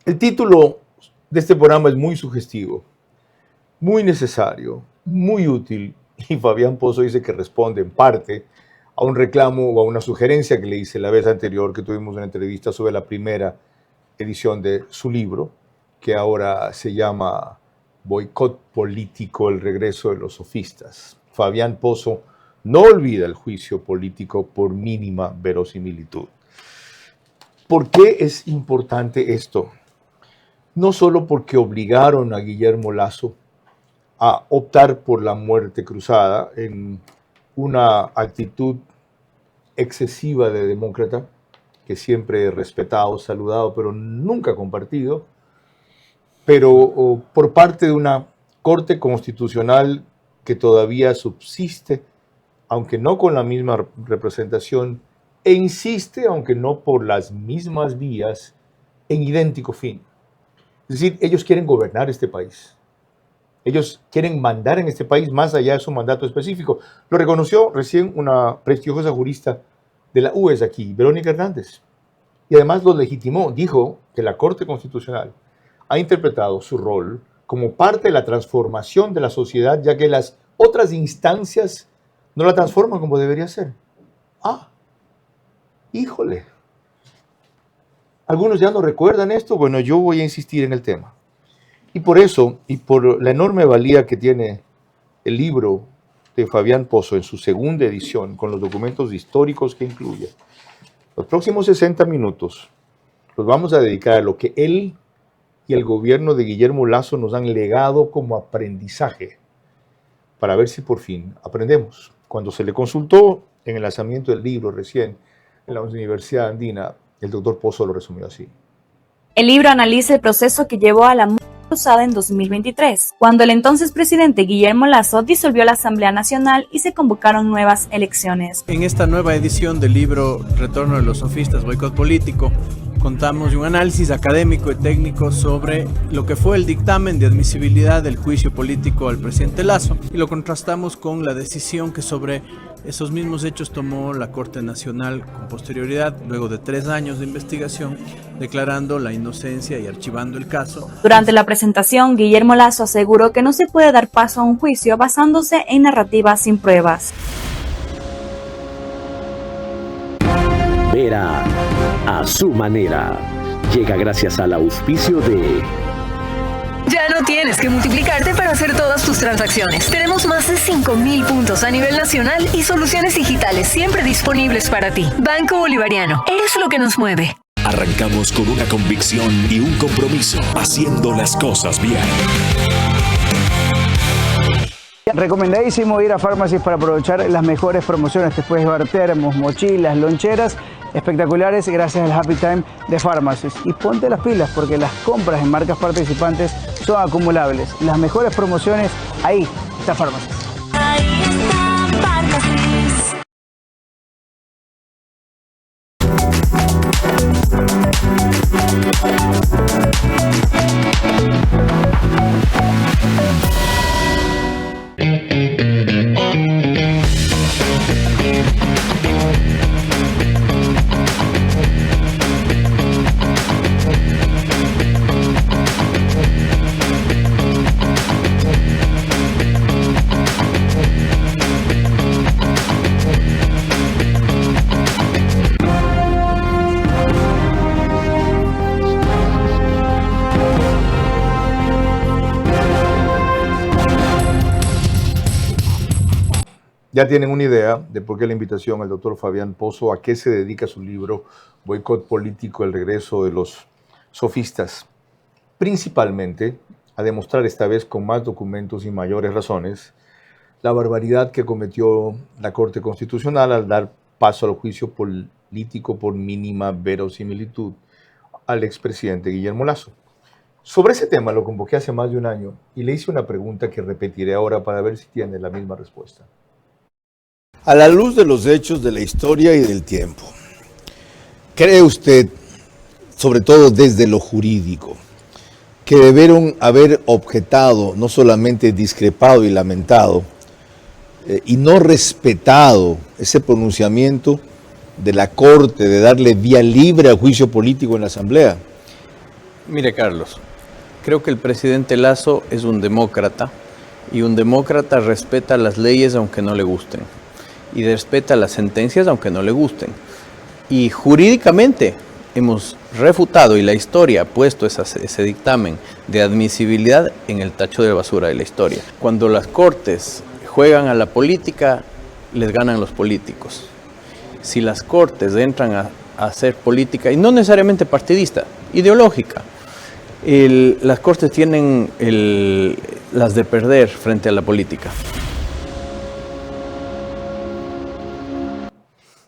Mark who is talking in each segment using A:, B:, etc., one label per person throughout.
A: El título de este programa es muy sugestivo, muy necesario, muy útil, y Fabián Pozo dice que responde en parte a un reclamo o a una sugerencia que le hice la vez anterior que tuvimos una entrevista sobre la primera edición de su libro, que ahora se llama Boicot Político, el regreso de los sofistas. Fabián Pozo no olvida el juicio político por mínima verosimilitud. ¿Por qué es importante esto? No solo porque obligaron a Guillermo Lasso a optar por la muerte cruzada en una actitud excesiva de demócrata, que siempre he respetado, saludado, pero nunca compartido, pero por parte de una Corte Constitucional que todavía subsiste, aunque no con la misma representación, e insiste, aunque no por las mismas vías, en idéntico fin. Es decir, ellos quieren gobernar este país. Ellos quieren mandar en este país más allá de su mandato específico. Lo reconoció recién una prestigiosa jurista de la UES aquí, Verónica Hernández. Y además lo legitimó. Dijo que la Corte Constitucional ha interpretado su rol como parte de la transformación de la sociedad, ya que las otras instancias no la transforman como debería ser. Híjole. Algunos ya no recuerdan esto. Bueno, yo voy a insistir en el tema. Y por eso, y por la enorme valía que tiene el libro de Fabián Pozo en su segunda edición, con los documentos históricos que incluye, los próximos 60 minutos los vamos a dedicar a lo que él y el gobierno de Guillermo Lasso nos han legado como aprendizaje, para ver si por fin aprendemos. Cuando se le consultó en el lanzamiento del libro recién en la Universidad Andina, el doctor Pozo lo resumió así.
B: El libro analiza el proceso que llevó a la muerte cruzada en 2023, cuando el entonces presidente Guillermo Lasso disolvió la Asamblea Nacional y se convocaron nuevas elecciones.
C: En esta nueva edición del libro Retorno de los sofistas, Boicot Político, contamos de un análisis académico y técnico sobre lo que fue el dictamen de admisibilidad del juicio político al presidente Lasso y lo contrastamos con la decisión que sobre esos mismos hechos tomó la Corte Nacional con posterioridad, luego de 3 años de investigación, declarando la inocencia y archivando el caso.
B: Durante la presentación, Guillermo Lasso aseguró que no se puede dar paso a un juicio basándose en narrativas sin pruebas.
D: Vera a su manera. Llega gracias al auspicio de...
E: Ya no tienes que multiplicarte para hacer todas tus transacciones. Tenemos más de 5,000 puntos a nivel nacional y soluciones digitales siempre disponibles para ti. Banco Bolivariano, eres lo que nos mueve.
F: Arrancamos con una convicción y un compromiso, haciendo las cosas bien.
G: Recomendadísimo ir a Pharmacies para aprovechar las mejores promociones. Te puedes llevar termos, mochilas, loncheras espectaculares gracias al Happy Time de Pharmacies. Y ponte las pilas porque las compras en marcas participantes son acumulables. Las mejores promociones, ahí está Pharmacies.
H: Ahí está Pharmacies.
A: Ya tienen una idea de por qué la invitación al doctor Fabián Pozo, a qué se dedica su libro Boicot Político, el regreso de los sofistas. Principalmente a demostrar esta vez con más documentos y mayores razones la barbaridad que cometió la Corte Constitucional al dar paso al juicio político por mínima verosimilitud al expresidente Guillermo Lasso. Sobre ese tema lo convoqué hace más de un año y le hice una pregunta que repetiré ahora para ver si tiene la misma respuesta.
I: A la luz de los hechos de la historia y del tiempo, ¿cree usted, sobre todo desde lo jurídico, que debieron haber objetado, no solamente discrepado y lamentado, y no respetado ese pronunciamiento de la Corte de darle vía libre al juicio político en la Asamblea?
C: Mire, Carlos, creo que el presidente Lasso es un demócrata y un demócrata respeta las leyes aunque no le gusten y respeta las sentencias aunque no le gusten. Y jurídicamente hemos refutado y la historia ha puesto ese dictamen de admisibilidad en el tacho de basura de la historia. Cuando las cortes juegan a la política, les ganan los políticos. Si las cortes entran a hacer política, y no necesariamente partidista, ideológica, las cortes tienen las de perder frente a la política.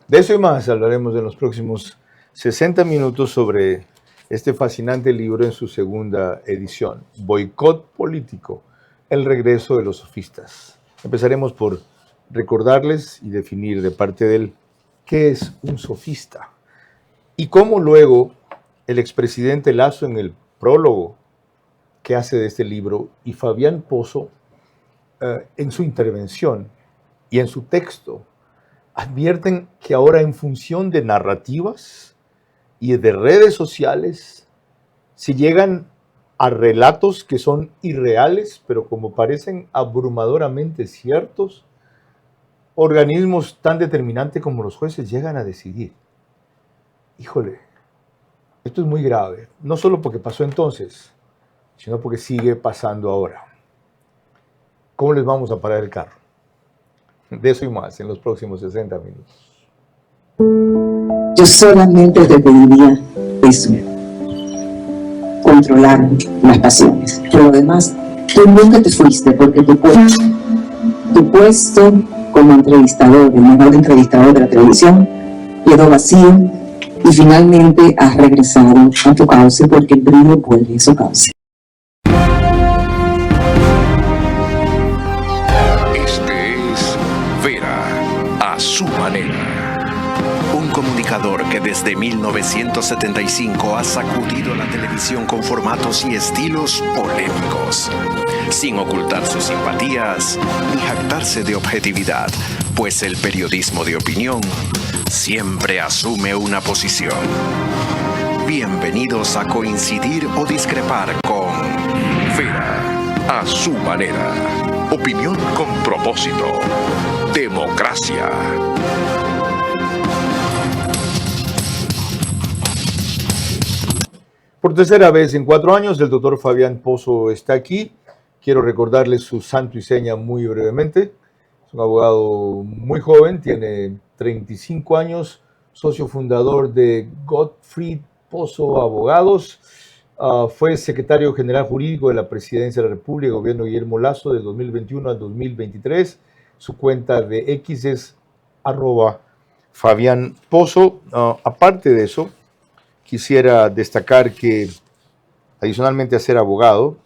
A: De eso y más hablaremos en los próximos 60 minutos sobre este fascinante libro en su segunda edición, Boicot Político, el regreso de los sofistas. Empezaremos por recordarles y definir de parte de él qué es un sofista y cómo luego el expresidente Lasso en el prólogo que hace de este libro y Fabián Pozo en su intervención y en su texto advierten que ahora en función de narrativas y de redes sociales se llegan a relatos que son irreales, pero como parecen abrumadoramente ciertos, organismos tan determinantes como los jueces llegan a decidir. Híjole, esto es muy grave, no solo porque pasó entonces, sino porque sigue pasando ahora. ¿Cómo les vamos a parar el carro? De eso y más en los próximos 60 minutos.
J: Yo solamente te pediría eso, controlar las pasiones. Pero además, tú nunca te fuiste porque tu puesto como entrevistador, el mejor entrevistador de la televisión, quedó vacío y finalmente has regresado a tu cauce porque el brillo vuelve a su cauce.
F: A su manera. Un comunicador que desde 1975 ha sacudido la televisión con formatos y estilos polémicos, sin ocultar sus simpatías ni jactarse de objetividad, pues el periodismo de opinión siempre asume una posición. Bienvenidos a coincidir o discrepar con Vera a su manera. Opinión con propósito. Democracia.
A: Por tercera vez en 4 años, el doctor Fabián Pozo está aquí. Quiero recordarles su santo y seña muy brevemente. Es un abogado muy joven, tiene 35 años, socio fundador de Gottfried Pozo Abogados. Fue secretario general jurídico de la Presidencia de la República, el gobierno de Guillermo Lasso, de 2021 a 2023. Su cuenta de X es @Fabián Pozo. Aparte de eso, quisiera destacar que, adicionalmente a ser abogado,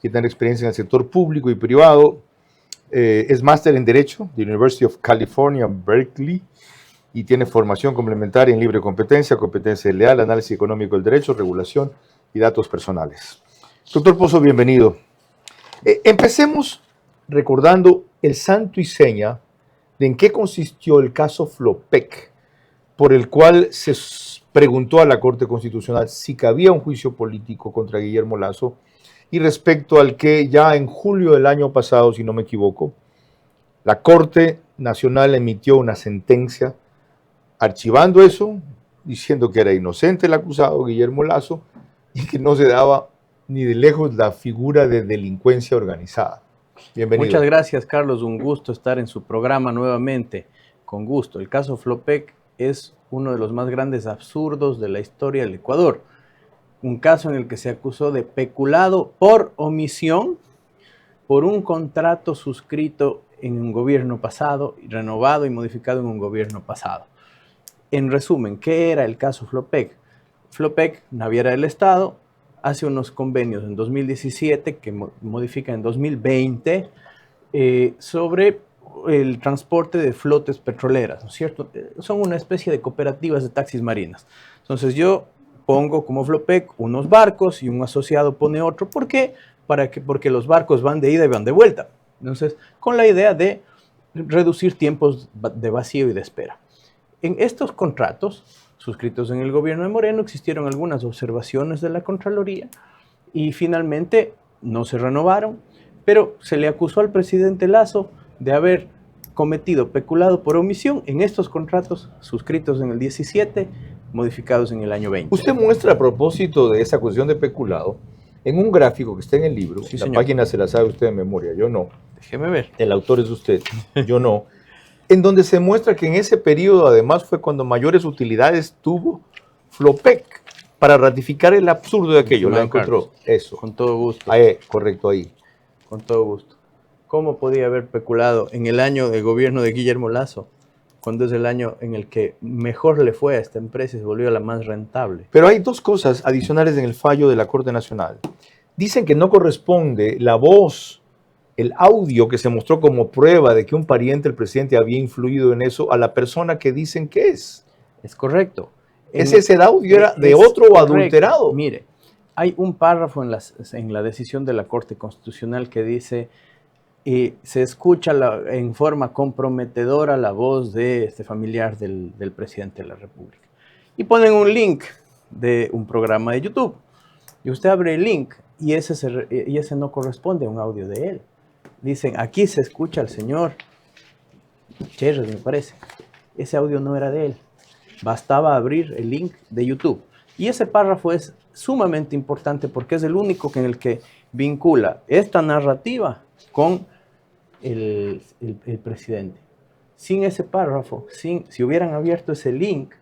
A: que tiene experiencia en el sector público y privado, es máster en Derecho de University of California, Berkeley, y tiene formación complementaria en libre competencia, competencia leal, análisis económico del derecho, regulación y datos personales. Doctor Pozo, bienvenido. Empecemos recordando el santo y seña de en qué consistió el caso Flopec, por el cual se preguntó a la Corte Constitucional si cabía un juicio político contra Guillermo Lasso, y respecto al que ya en julio del año pasado, si no me equivoco, la Corte Nacional emitió una sentencia archivando eso, diciendo que era inocente el acusado Guillermo Lasso y que no se daba ni de lejos la figura de delincuencia organizada. Bienvenido.
C: Muchas gracias, Carlos. Un gusto estar en su programa nuevamente. Con gusto. El caso Flopec es uno de los más grandes absurdos de la historia del Ecuador. Un caso en el que se acusó de peculado por omisión por un contrato suscrito en un gobierno pasado, renovado y modificado en un gobierno pasado. En resumen, ¿qué era el caso Flopec? Flopec, naviera del Estado, hace unos convenios en 2017 que modifica en 2020 sobre el transporte de flotes petroleras, ¿no es cierto? Son una especie de cooperativas de taxis marinas. Entonces yo pongo como Flopec unos barcos y un asociado pone otro. ¿Por qué? Porque los barcos van de ida y van de vuelta. Entonces, con la idea de reducir tiempos de vacío y de espera. En estos contratos suscritos en el gobierno de Moreno, existieron algunas observaciones de la Contraloría y finalmente no se renovaron, pero se le acusó al presidente Lasso de haber cometido peculado por omisión en estos contratos suscritos en el 17, modificados en el año 20.
A: Usted muestra a propósito de esa cuestión de peculado en un gráfico que está en el libro,
C: Sí,
A: la
C: señor.
A: página se la sabe usted de memoria, yo no,
C: Déjeme ver.
A: el autor es usted, yo no, en donde se muestra que en ese periodo además fue cuando mayores utilidades tuvo Flopec para ratificar el absurdo de aquello. Lo
C: Estimado
A: encontró.
C: Carlos,
A: Eso.
C: Con todo gusto.
A: Correcto, ahí.
C: Con todo gusto. ¿Cómo podía haber peculado en el año del gobierno de Guillermo Lasso, cuando es el año en el que mejor le fue a esta empresa y se volvió la más rentable?
A: Pero hay dos cosas adicionales en el fallo de la Corte Nacional. Dicen que no corresponde la voz, el audio que se mostró como prueba de que un pariente del presidente había influido en eso a la persona que dicen que es.
C: Es correcto.
A: Ese audio era de
C: Es
A: otro
C: correcto.
A: adulterado.
C: Mire, hay un párrafo en la decisión de la Corte Constitucional que dice: se escucha en forma comprometedora la voz de este familiar del presidente de la República. Y ponen un link de un programa de YouTube. Y usted abre el link y ese no corresponde a un audio de él. Dicen, aquí se escucha al señor Cherres, me parece. Ese audio no era de él. Bastaba abrir el link de YouTube. Y ese párrafo es sumamente importante porque es el único en el que vincula esta narrativa con el presidente. Sin ese párrafo, si hubieran abierto ese link,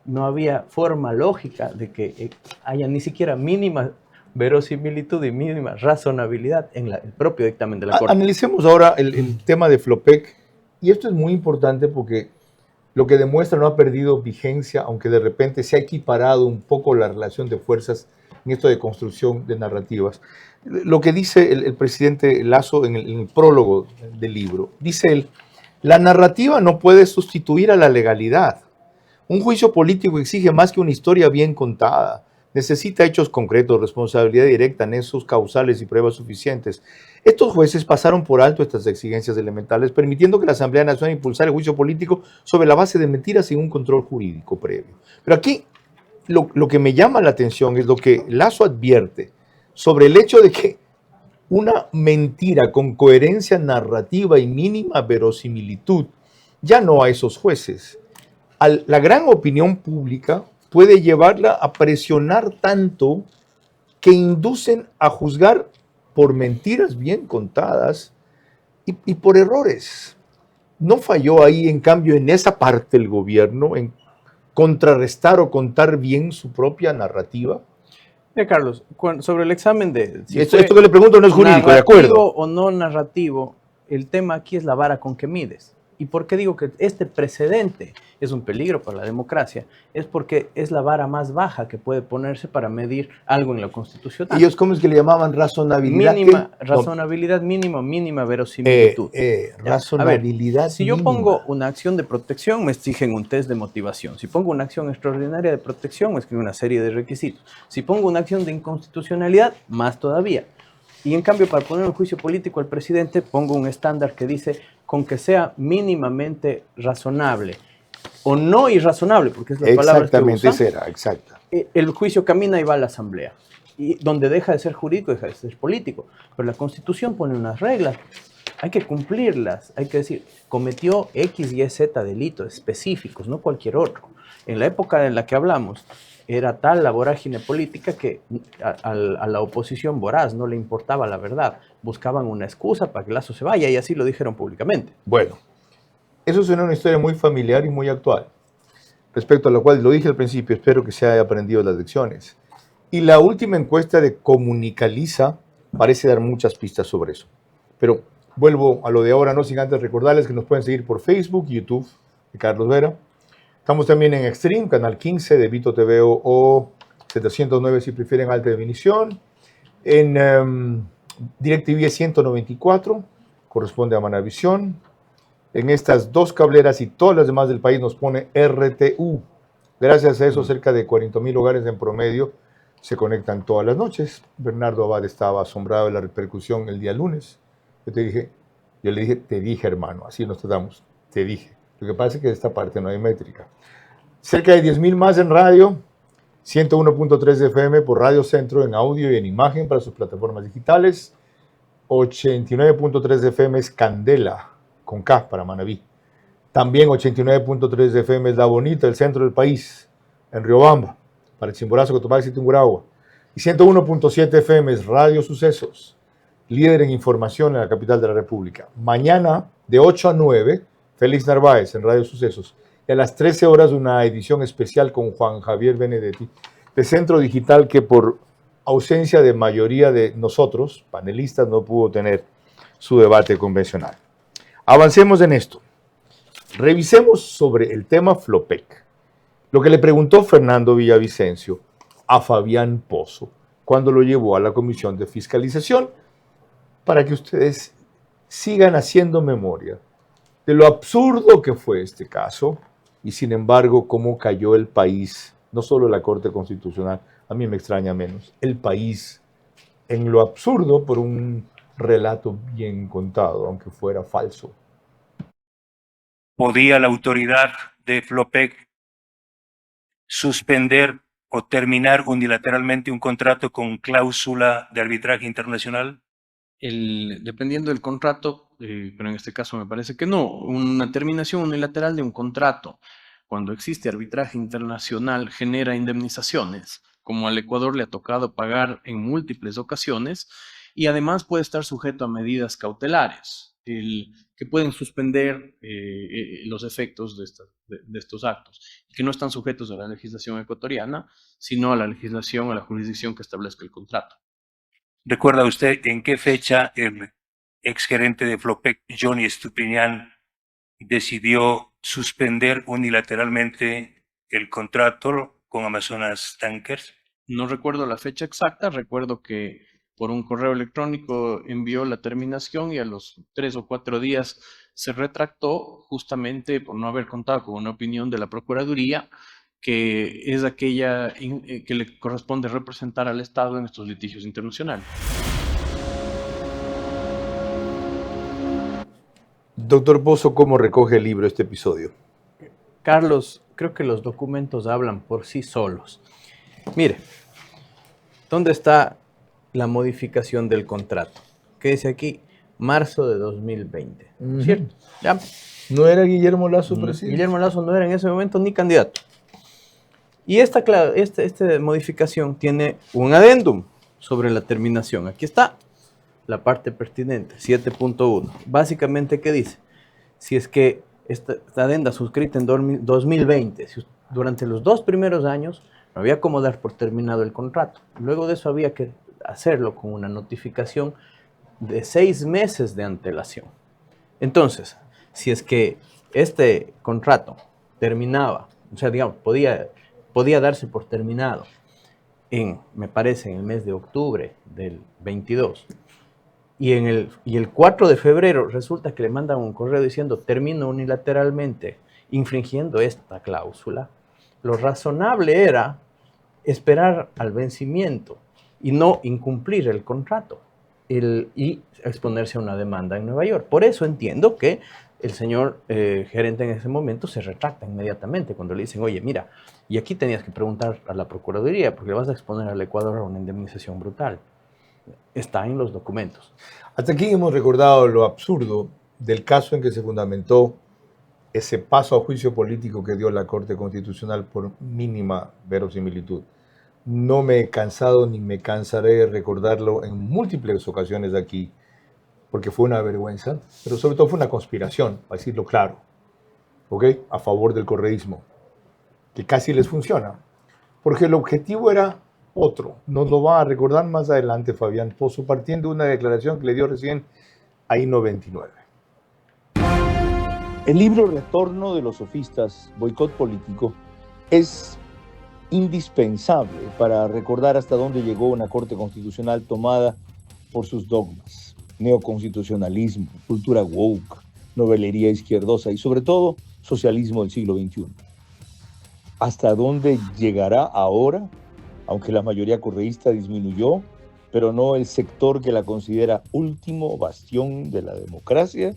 C: no había forma lógica de que haya ni siquiera mínima verosimilitud y mínima razonabilidad en el propio dictamen de la Corte.
A: Analicemos ahora el tema de Flopec. Y esto es muy importante porque lo que demuestra no ha perdido vigencia, aunque de repente se ha equiparado un poco la relación de fuerzas en esto de construcción de narrativas. Lo que dice el presidente Lasso en el prólogo del libro, dice él, la narrativa no puede sustituir a la legalidad. Un juicio político exige más que una historia bien contada. Necesita hechos concretos, responsabilidad directa, nexos causales y pruebas suficientes. Estos jueces pasaron por alto estas exigencias elementales, permitiendo que la Asamblea Nacional impulsara el juicio político sobre la base de mentiras sin un control jurídico previo. Pero aquí lo que me llama la atención es lo que Lasso advierte sobre el hecho de que una mentira con coherencia narrativa y mínima verosimilitud ya no a esos jueces. La gran opinión pública puede llevarla a presionar tanto que inducen a juzgar por mentiras bien contadas y por errores. ¿No falló ahí, en cambio, en esa parte el gobierno en contrarrestar o contar bien su propia narrativa?
C: Carlos, sobre el examen de... Si
A: esto que le pregunto no es jurídico, ¿de acuerdo?
C: Narrativo o no narrativo, el tema aquí es la vara con que mides. ¿Y por qué digo que este precedente es un peligro para la democracia? Es porque es la vara más baja que puede ponerse para medir algo en lo constitucional.
A: ¿Ellos cómo es que le llamaban razonabilidad?
C: Mínima, razonabilidad mínima verosimilitud.
A: Razonabilidad
C: si yo
A: mínima.
C: pongo una acción de protección, me exigen un test de motivación. Si pongo una acción extraordinaria de protección, me exigen una serie de requisitos. Si pongo una acción de inconstitucionalidad, más todavía. Y en cambio, para poner un juicio político al presidente, pongo un estándar que dice con que sea mínimamente razonable o no irrazonable, porque es la palabra que
A: Exactamente,
C: usa.
A: será, exacta.
C: El juicio camina y va a la Asamblea. Y donde deja de ser jurídico, deja de ser político. Pero la Constitución pone unas reglas. Hay que cumplirlas. Hay que decir, cometió X, Y, Z delitos específicos, no cualquier otro. En la época en la que hablamos, era tal la vorágine política que a la oposición voraz no le importaba la verdad. Buscaban una excusa para que Lasso se vaya y así lo dijeron públicamente.
A: Bueno, eso suena una historia muy familiar y muy actual, respecto a la cual, lo dije al principio, espero que se haya aprendido las lecciones. Y la última encuesta de Comunicaliza parece dar muchas pistas sobre eso. Pero vuelvo a lo de ahora, no sin antes recordarles que nos pueden seguir por Facebook, YouTube, de Carlos Vera. Estamos también en Extreme, canal 15 de Vito TV o 709 si prefieren alta definición. En DirecTV 194, corresponde a Manavisión. En estas dos cableras y todas las demás del país nos pone RTU. Gracias a eso, cerca de 40,000 hogares en promedio se conectan todas las noches. Bernardo Abad estaba asombrado de la repercusión el día lunes. Yo le dije, te dije hermano, así nos tratamos, te dije. Lo que pasa es que de esta parte no hay métrica. Cerca de 10.000 más en radio, 101.3 de FM por Radio Centro en audio y en imagen para sus plataformas digitales, 89.3 de FM es Candela, con K para Manabí. También 89.3 de FM es La Bonita, el centro del país, en Riobamba, para Chimborazo, Cotopaxi y Tungurahua. Y 101.7 FM es Radio Sucesos, líder en información en la capital de la República. Mañana, de 8 a 9, Félix Narváez en Radio Sucesos. Y a las 13 horas, una edición especial con Juan Javier Benedetti, de Centro Digital, que por ausencia de mayoría de nosotros, panelistas, no pudo tener su debate convencional. Avancemos en esto. Revisemos sobre el tema Flopec, lo que le preguntó Fernando Villavicencio a Fabián Pozo cuando lo llevó a la Comisión de Fiscalización, para que ustedes sigan haciendo memoria de lo absurdo que fue este caso y, sin embargo, cómo cayó el país, no solo la Corte Constitucional, a mí me extraña menos, el país en lo absurdo por un relato bien contado, aunque fuera falso.
K: ¿Podía la autoridad de Flopec suspender o terminar unilateralmente un contrato con cláusula de arbitraje internacional?
C: Dependiendo del contrato, pero en este caso me parece que no, una terminación unilateral de un contrato, cuando existe arbitraje internacional, genera indemnizaciones, como al Ecuador le ha tocado pagar en múltiples ocasiones, y además puede estar sujeto a medidas cautelares, que pueden suspender los efectos de estos actos, y que no están sujetos a la legislación ecuatoriana, sino a la legislación, a la jurisdicción que establezca el contrato.
K: ¿Recuerda usted en qué fecha el exgerente de Flopec, Johnny Estupiñán, decidió suspender unilateralmente el contrato con Amazonas Tankers?
C: No recuerdo la fecha exacta, recuerdo que por un correo electrónico envió la terminación y a los 3 o 4 días se retractó, justamente por no haber contado con una opinión de la Procuraduría, que es aquella que le corresponde representar al Estado en estos litigios internacionales.
A: Doctor Pozo, ¿cómo recoge el libro este episodio?
L: Carlos, creo que los documentos hablan por sí solos. Mire, ¿dónde está la modificación del contrato? ¿Qué dice aquí? Marzo de 2020, ¿cierto? ¿Ya?
A: ¿No era Guillermo Lasso presidente?
L: Guillermo Lasso no era en ese momento ni candidato. Y esta modificación tiene un adendum sobre la terminación. Aquí está la parte pertinente, 7.1. Básicamente, ¿qué dice? Si es que esta adenda suscrita en 2020, si durante los 2 primeros años no había cómo dar por terminado el contrato. Luego de eso había que hacerlo con una notificación de 6 meses de antelación. Entonces, si es que este contrato terminaba, o sea, digamos, podía darse por terminado me parece, en el mes de octubre del 22, y el 4 de febrero resulta que le mandan un correo diciendo termino unilateralmente infringiendo esta cláusula, lo razonable era esperar al vencimiento y no incumplir el contrato y exponerse a una demanda en Nueva York. Por eso entiendo que el señor gerente en ese momento se retracta inmediatamente cuando le dicen, oye, mira, y aquí tenías que preguntar a la Procuraduría porque le vas a exponer al Ecuador a una indemnización brutal. Está en los documentos.
A: Hasta aquí hemos recordado lo absurdo del caso en que se fundamentó ese paso a juicio político que dio la Corte Constitucional por mínima verosimilitud. No me he cansado ni me cansaré de recordarlo en múltiples ocasiones aquí, porque fue una vergüenza, pero sobre todo fue una conspiración, para decirlo claro, ¿ok? A favor del correísmo, que casi les funciona, porque el objetivo era otro. Nos lo va a recordar más adelante Fabián Pozo, partiendo de una declaración que le dio recién a I-99.
I: El libro Retorno de los Sofistas, Boicot Político, es indispensable para recordar hasta dónde llegó una Corte Constitucional tomada por sus dogmas, neoconstitucionalismo, cultura woke, novelería izquierdosa y sobre todo socialismo del siglo XXI. ¿Hasta dónde llegará ahora? Aunque la mayoría correísta disminuyó, pero no el sector que la considera último bastión de la democracia.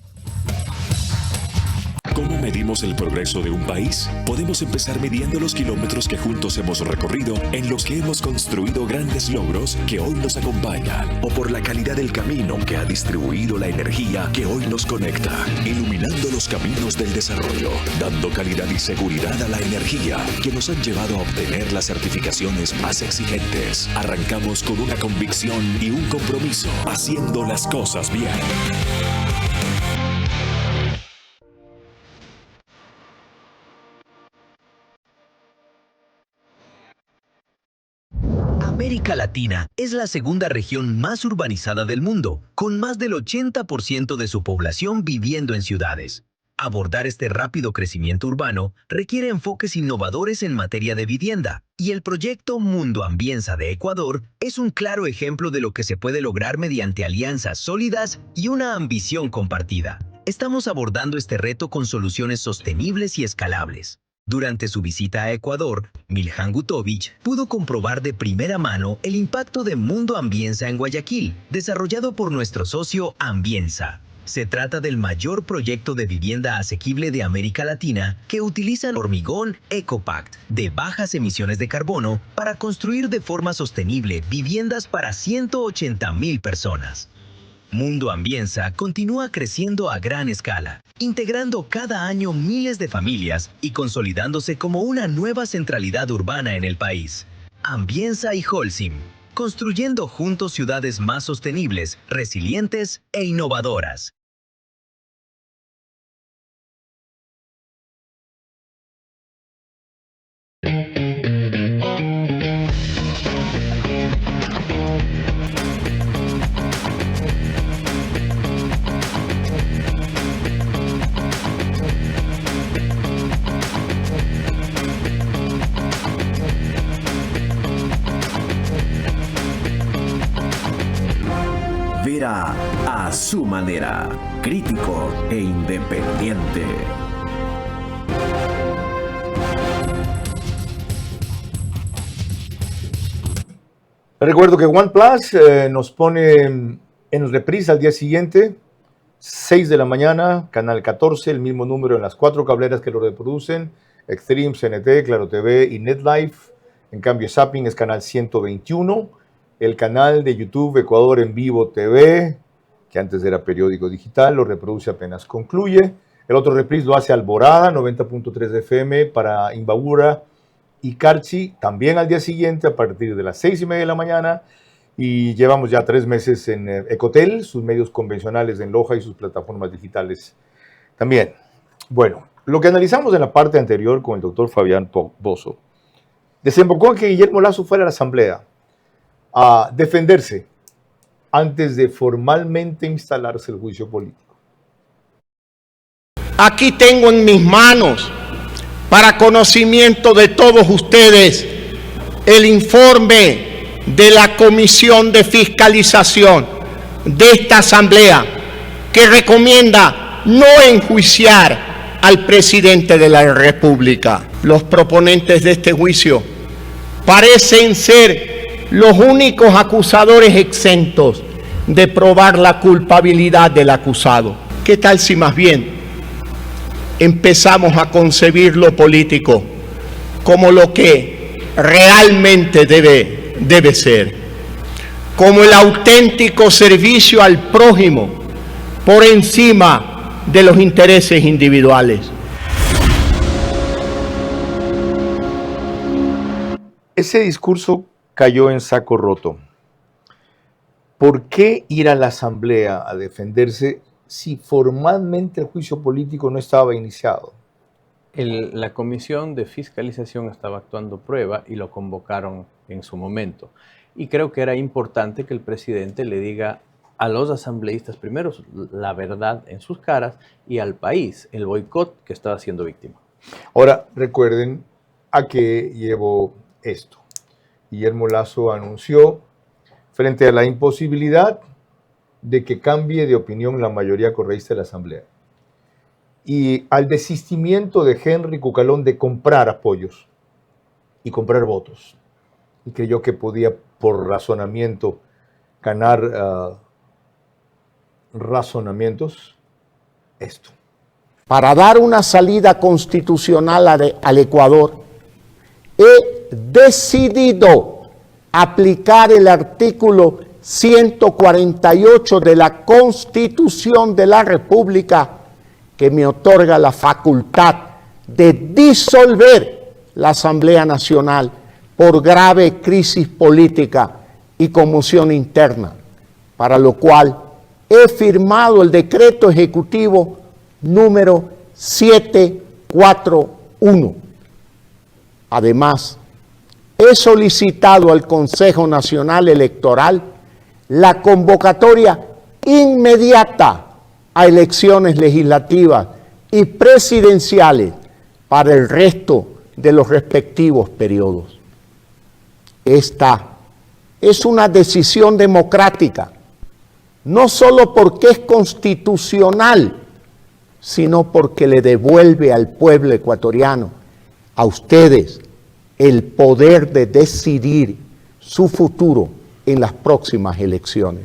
D: ¿Cómo medimos
M: medimos el progreso de un país? Podemos empezar midiendo los kilómetros que juntos hemos recorrido, en los que hemos construido grandes logros que hoy nos acompañan, o por la calidad del camino que ha distribuido la energía que hoy nos conecta, iluminando los caminos del desarrollo, dando calidad y seguridad a la energía que nos han llevado a obtener las certificaciones más exigentes. Arrancamos con una convicción y un compromiso, haciendo las cosas bien.
N: América Latina es la segunda región más urbanizada del mundo, con más del 80% de su población viviendo en ciudades. Abordar este rápido crecimiento urbano requiere enfoques innovadores en materia de vivienda, y el proyecto Mundo Ambienza de Ecuador es un claro ejemplo de lo que se puede lograr mediante alianzas sólidas y una ambición compartida. Estamos abordando este reto con soluciones sostenibles y escalables. Durante su visita a Ecuador, Miljan Gutovich pudo comprobar de primera mano el impacto de Mundo Ambienza en Guayaquil, desarrollado por nuestro socio Ambienza. Se trata del mayor proyecto de vivienda asequible de América Latina que utiliza hormigón EcoPact de bajas emisiones de carbono para construir de forma sostenible viviendas para 180,000 personas. Mundo Ambienza continúa creciendo a gran escala, integrando cada año miles de familias y consolidándose como una nueva centralidad urbana en el país. Ambienza y Holcim, construyendo juntos ciudades más sostenibles, resilientes e innovadoras.
D: Vera a su manera, crítico e independiente.
A: Recuerdo que OnePlus nos pone en reprise al día siguiente, 6 de la mañana, canal 14, el mismo número en las 4 cableras que lo reproducen, Extreme, CNT, Claro TV y NetLife. En cambio, Zapping es canal 121. El canal de YouTube Ecuador en Vivo TV, que antes era periódico digital, lo reproduce apenas concluye. El otro reprise lo hace Alborada, 90.3 FM para Imbabura y Carchi, también al día siguiente a partir de las 6:30 de la mañana. Y llevamos ya 3 meses en Ecotel, sus medios convencionales en Loja y sus plataformas digitales también. Bueno, lo que analizamos en la parte anterior con el doctor Fabián Pozo desembocó en que Guillermo Lasso fuera a la Asamblea a defenderse antes de formalmente instalarse el juicio político.
O: Aquí tengo en mis manos, para conocimiento de todos ustedes, el informe de la Comisión de Fiscalización de esta Asamblea, que recomienda no enjuiciar al presidente de la República. Los proponentes de este juicio parecen ser los únicos acusadores exentos de probar la culpabilidad del acusado. ¿Qué tal si más bien empezamos a concebir lo político como lo que realmente debe ser? Como el auténtico servicio al prójimo por encima de los intereses individuales.
A: Ese discurso cayó en saco roto. ¿Por qué ir a la Asamblea a defenderse si formalmente el juicio político no estaba iniciado?
L: La Comisión de Fiscalización estaba actuando prueba y lo convocaron en su momento. Y creo que era importante que el presidente le diga a los asambleístas primero la verdad en sus caras y al país el boicot que estaba siendo víctima.
A: Ahora, recuerden a qué llevó esto. Guillermo Lasso anunció, frente a la imposibilidad de que cambie de opinión la mayoría correísta de la Asamblea, y al desistimiento de Henry Cucalón de comprar apoyos y comprar votos, y creyó que podía, por razonamiento, ganar razonamientos, esto.
O: para dar una salida constitucional al Ecuador, he decidido aplicar el artículo 148 de la Constitución de la República, que me otorga la facultad de disolver la Asamblea Nacional por grave crisis política y conmoción interna, para lo cual he firmado el decreto ejecutivo número 741. Además, he solicitado al Consejo Nacional Electoral la convocatoria inmediata a elecciones legislativas y presidenciales para el resto de los respectivos periodos. Esta es una decisión democrática, no solo porque es constitucional, sino porque le devuelve al pueblo ecuatoriano, a ustedes, el poder de decidir su futuro en las próximas elecciones.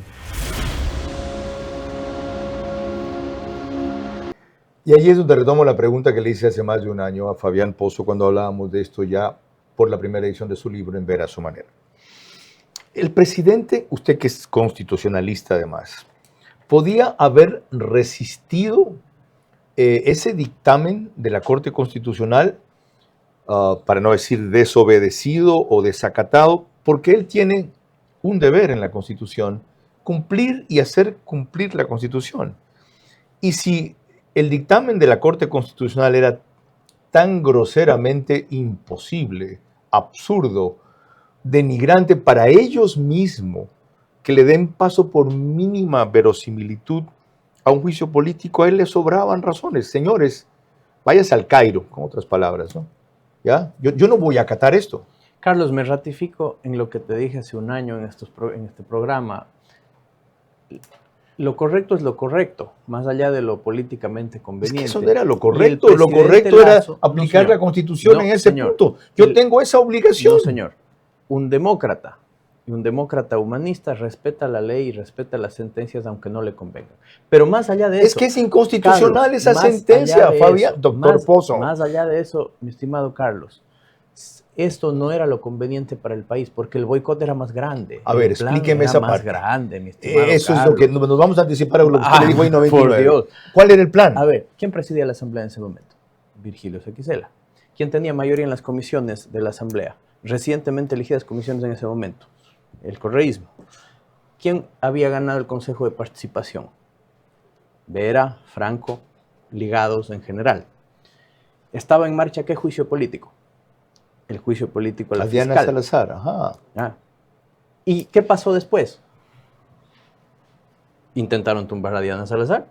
A: Y ahí es donde retomo la pregunta que le hice hace más de un año a Fabián Pozo cuando hablábamos de esto ya por la primera edición de su libro En Ver a su Manera. El presidente, usted que es constitucionalista además, ¿podía haber resistido ese dictamen de la Corte Constitucional, para no decir desobedecido o desacatado? Porque él tiene un deber en la Constitución, cumplir y hacer cumplir la Constitución. Y si el dictamen de la Corte Constitucional era tan groseramente imposible, absurdo, denigrante para ellos mismos, que le den paso por mínima verosimilitud a un juicio político, a él le sobraban razones. Señores, váyase al Cairo, con otras palabras, ¿no? ¿Ya? Yo no voy a acatar esto.
L: Carlos, me ratifico en lo que te dije hace un año en este programa. Lo correcto es lo correcto, más allá de lo políticamente conveniente.
A: Es que eso no era lo correcto. Lo correcto era aplicar la Constitución en ese punto. Yo tengo esa obligación.
L: No, señor. Un demócrata y un demócrata humanista respeta la ley y respeta las sentencias aunque no le convengan. Pero más allá de eso...
A: Es que es inconstitucional, Carlos, esa sentencia, Fabián, doctor Pozo.
L: Más allá de eso, mi estimado Carlos, esto no era lo conveniente para el país, porque el boicot era más grande.
A: A ver, explíqueme esa parte.
L: Más grande, mi estimado
A: Eso
L: Carlos.
A: es lo que nos vamos a anticipar a lo que usted le dijo en 99.
L: Por Dios.
A: ¿Cuál era el plan?
L: A ver, ¿quién presidía la Asamblea en ese momento? Virgilio Sequicela. ¿Quién tenía mayoría en las comisiones de la Asamblea? Recientemente elegidas comisiones en ese momento. El correísmo. ¿Quién había ganado el Consejo de Participación? Vera, Franco, ligados en general. ¿Estaba en marcha qué juicio político? El juicio político a la fiscal.
A: Diana Salazar, ajá.
L: ¿Y qué pasó después? Intentaron tumbar a Diana Salazar.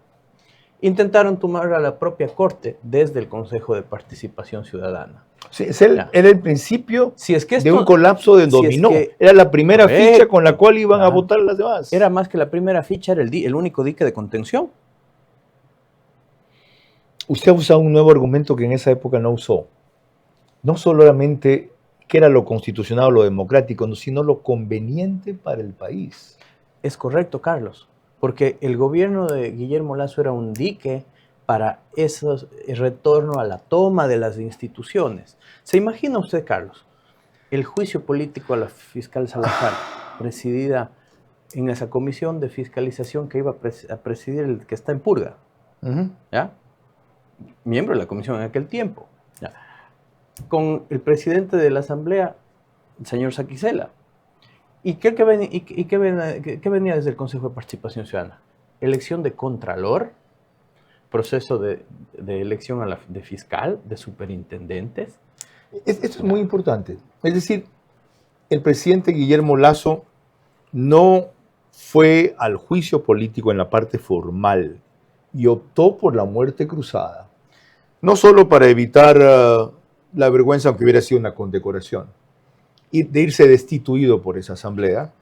L: Intentaron tumbar a la propia Corte desde el Consejo de Participación Ciudadana.
A: Sí, era el principio de un colapso de dominó. Era la primera ficha con la cual iban a votar las demás.
L: Era más que la primera ficha, era el único dique de contención.
A: Usted ha usado un nuevo argumento que en esa época no usó. No solamente que era lo constitucional o lo democrático, sino lo conveniente para el país.
L: Es correcto, Carlos, porque el gobierno de Guillermo Lasso era un dique para el retorno a la toma de las instituciones. ¿Se imagina usted, Carlos, el juicio político a la fiscal Salazar, presidida en esa comisión de fiscalización que iba a presidir el que está en purga? ¿Ya? Miembro de la comisión en aquel tiempo. ¿Ya? Con el presidente de la Asamblea, el señor Sequicela. ¿Y qué venía desde el Consejo de Participación Ciudadana? Elección de contralor, proceso de elección de fiscal, de superintendentes.
A: Esto es muy importante. Es decir, el presidente Guillermo Lasso no fue al juicio político en la parte formal y optó por la muerte cruzada. No solo para evitar la vergüenza, aunque hubiera sido una condecoración, y de irse destituido por esa asamblea,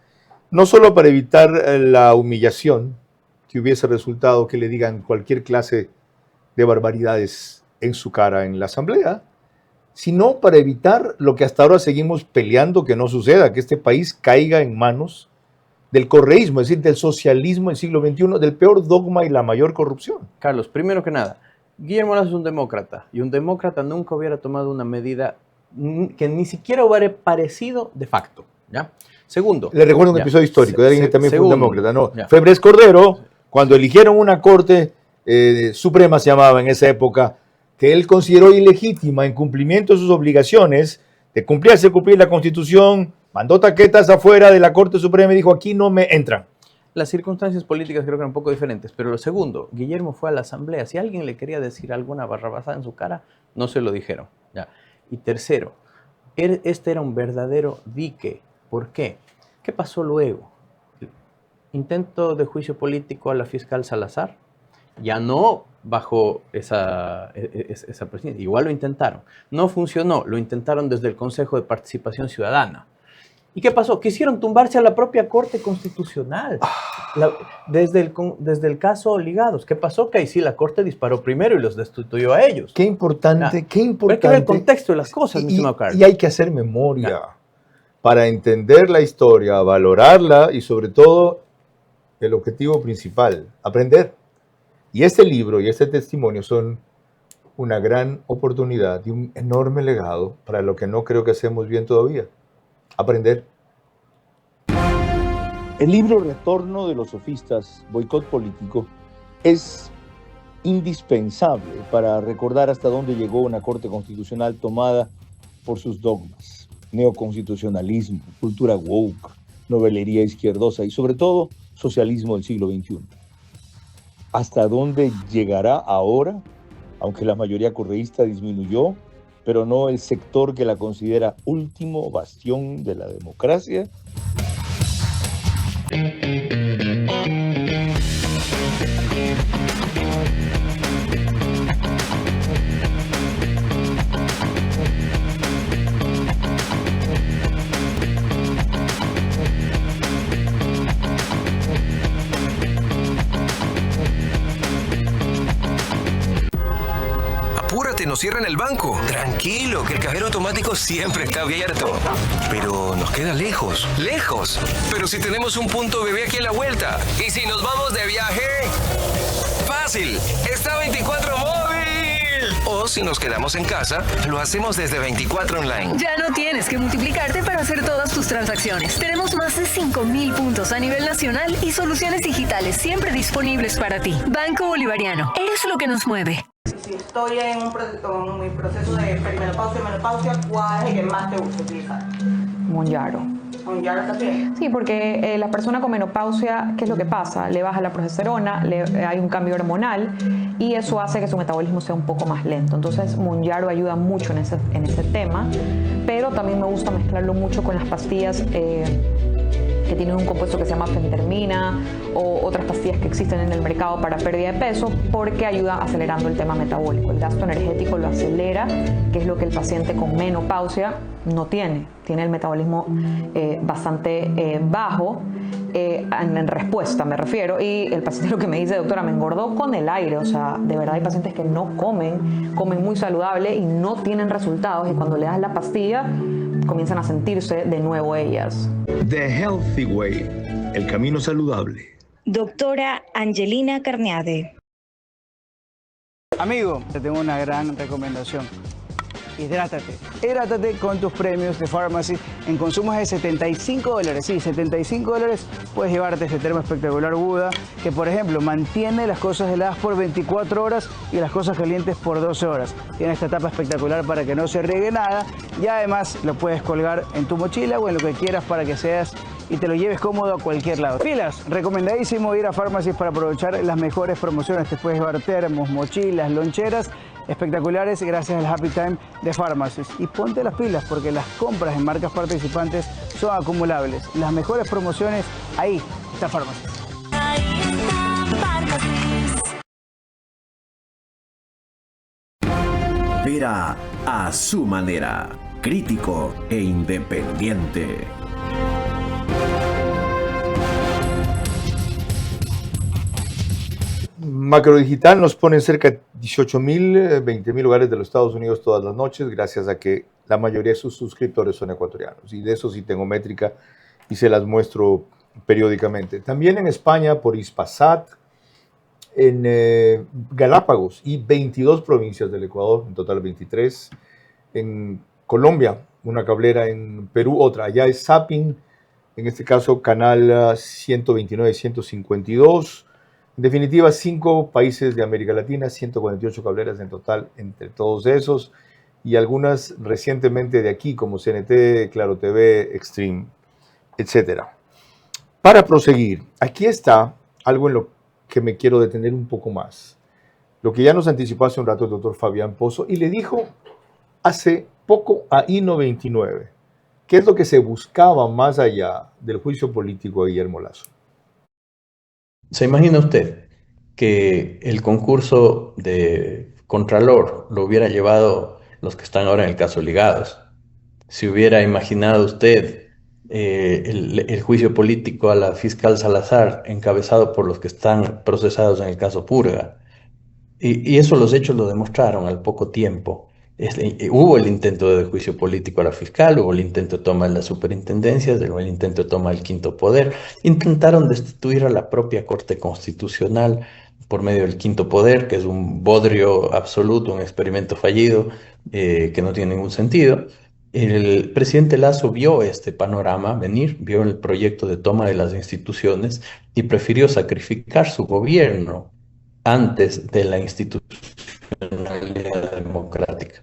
A: no solo para evitar la humillación que hubiese resultado que le digan cualquier clase de barbaridades en su cara en la asamblea, sino para evitar lo que hasta ahora seguimos peleando que no suceda, que este país caiga en manos del correísmo, es decir, del socialismo del siglo XXI, del peor dogma y la mayor corrupción.
L: Carlos, primero que nada, Guillermo Lasso es un demócrata, y un demócrata nunca hubiera tomado una medida que ni siquiera hubiera parecido de facto, ¿ya? Segundo.
A: Le recuerdo un episodio histórico de alguien que también fue un demócrata, ¿no?
L: Ya.
A: Febres Cordero, cuando eligieron una corte suprema, se llamaba en esa época, que él consideró ilegítima en cumplimiento de sus obligaciones, de cumplir la Constitución, mandó taquetas afuera de la Corte Suprema y dijo, aquí no me entran.
L: Las circunstancias políticas creo que eran un poco diferentes, pero lo segundo, Guillermo fue a la asamblea. Si alguien le quería decir alguna barrabasada en su cara, no se lo dijeron. ¿Ya? Y tercero, este era un verdadero dique. ¿Por qué? ¿Qué pasó luego? Intento de juicio político a la fiscal Salazar, ya no bajo esa presidencia. Igual lo intentaron. No funcionó, lo intentaron desde el Consejo de Participación Ciudadana. ¿Y qué pasó? Quisieron tumbarse a la propia Corte Constitucional. Desde el caso Ligados. ¿Qué pasó? Que ahí sí la Corte disparó primero y los destituyó a ellos.
A: Qué importante, qué importante.
L: Hay que ver el contexto de las cosas, mi estimado Carlos.
A: Y hay que hacer memoria para entender la historia, valorarla y sobre todo el objetivo principal, aprender. Y este libro y este testimonio son una gran oportunidad y un enorme legado para lo que no creo que hacemos bien todavía. Aprender.
I: El libro Retorno de los Sofistas, Boicot Político, es indispensable para recordar hasta dónde llegó una Corte Constitucional tomada por sus dogmas, neoconstitucionalismo, cultura woke, novelería izquierdosa y sobre todo socialismo del siglo XXI. ¿Hasta dónde llegará ahora? Aunque la mayoría correísta disminuyó, pero no el sector que la considera último bastión de la democracia.
P: Apúrate, nos cierran el banco. Tranquilo, que el cajero automático siempre está abierto. Pero nos queda lejos. ¡Lejos! Pero si tenemos un punto bebé aquí a la vuelta. ¿Y si nos vamos de viaje? ¡Fácil! ¡Está 24 móvil! O si nos quedamos en casa, lo hacemos desde 24 online.
E: Ya no tienes que multiplicarte para hacer todas tus transacciones. Tenemos más de 5.000 puntos a nivel nacional y soluciones digitales siempre disponibles para ti. Banco Bolivariano. Eres lo que nos mueve.
Q: Si estoy en mi proceso de perimenopausia y menopausia, ¿cuál es el que más te gusta utilizar?
R: Mounjaro.
Q: ¿Mounjaro también?
R: Sí, porque la persona con menopausia, ¿qué es lo que pasa? Le baja la progesterona, hay un cambio hormonal y eso hace que su metabolismo sea un poco más lento. Entonces, Mounjaro ayuda mucho en ese tema, pero también me gusta mezclarlo mucho con las pastillas que tienen un compuesto que se llama fentermina o otras pastillas que existen en el mercado para pérdida de peso porque ayuda acelerando el tema metabólico. El gasto energético lo acelera, que es lo que el paciente con menopausia no tiene. Tiene el metabolismo bastante bajo en respuesta, me refiero. Y el paciente lo que me dice, doctora, me engordó con el aire. O sea, de verdad hay pacientes que no comen muy saludable y no tienen resultados. Y cuando le das la pastilla, comienzan a sentirse de nuevo ellas.
S: The Healthy Way, el camino saludable.
H: Doctora Angelina Carneade.
G: Amigo, te tengo una gran recomendación. Hidrátate. Hidrátate con tus premios de Pharmacy en consumos de $75. Sí, $75 puedes llevarte este termo espectacular Buda que, por ejemplo, mantiene las cosas heladas por 24 horas y las cosas calientes por 12 horas. Tiene esta tapa espectacular para que no se riegue nada y además lo puedes colgar en tu mochila o en lo que quieras para que seas y te lo lleves cómodo a cualquier lado. Pilas, recomendadísimo ir a Pharmacy para aprovechar las mejores promociones. Te puedes llevar termos, mochilas, loncheras espectaculares gracias al Happy Time de Pharmacy. Y ponte las pilas porque las compras en marcas participantes son acumulables. Las mejores promociones, ahí está Pharmacy.
D: Vera a su manera, crítico e independiente.
A: Macrodigital nos pone en cerca de 18.000, 20.000 hogares de los Estados Unidos todas las noches, gracias a que la mayoría de sus suscriptores son ecuatorianos. Y de eso sí tengo métrica y se las muestro periódicamente. También en España, por Hispasat, en Galápagos y 22 provincias del Ecuador, en total 23. En Colombia, una cablera, en Perú otra. Allá es Zapping, en este caso canal 129, 152. En definitiva, 5 países de América Latina, 148 cableras en total entre todos esos, y algunas recientemente de aquí, como CNT, Claro TV, Extreme, etc. Para proseguir, aquí está algo en lo que me quiero detener un poco más. Lo que ya nos anticipó hace un rato el doctor Fabián Pozo, y le dijo hace poco a I-99, ¿qué es lo que se buscaba más allá del juicio político de Guillermo Lasso?
L: ¿Se imagina usted que el concurso de Contralor lo hubiera llevado los que están ahora en el caso ligados? ¿Se hubiera imaginado usted el juicio político a la fiscal Salazar encabezado por los que están procesados en el caso Purga? Y eso los hechos lo demostraron al poco tiempo. Hubo el intento de juicio político a la fiscal, hubo el intento de toma de las superintendencias, hubo el intento de toma del quinto poder. Intentaron destituir a la propia Corte Constitucional por medio del quinto poder, que es un bodrio absoluto, un experimento fallido que no tiene ningún sentido. El presidente Lasso vio este panorama venir, vio el proyecto de toma de las instituciones y prefirió sacrificar su gobierno antes de la institucionalidad democrática.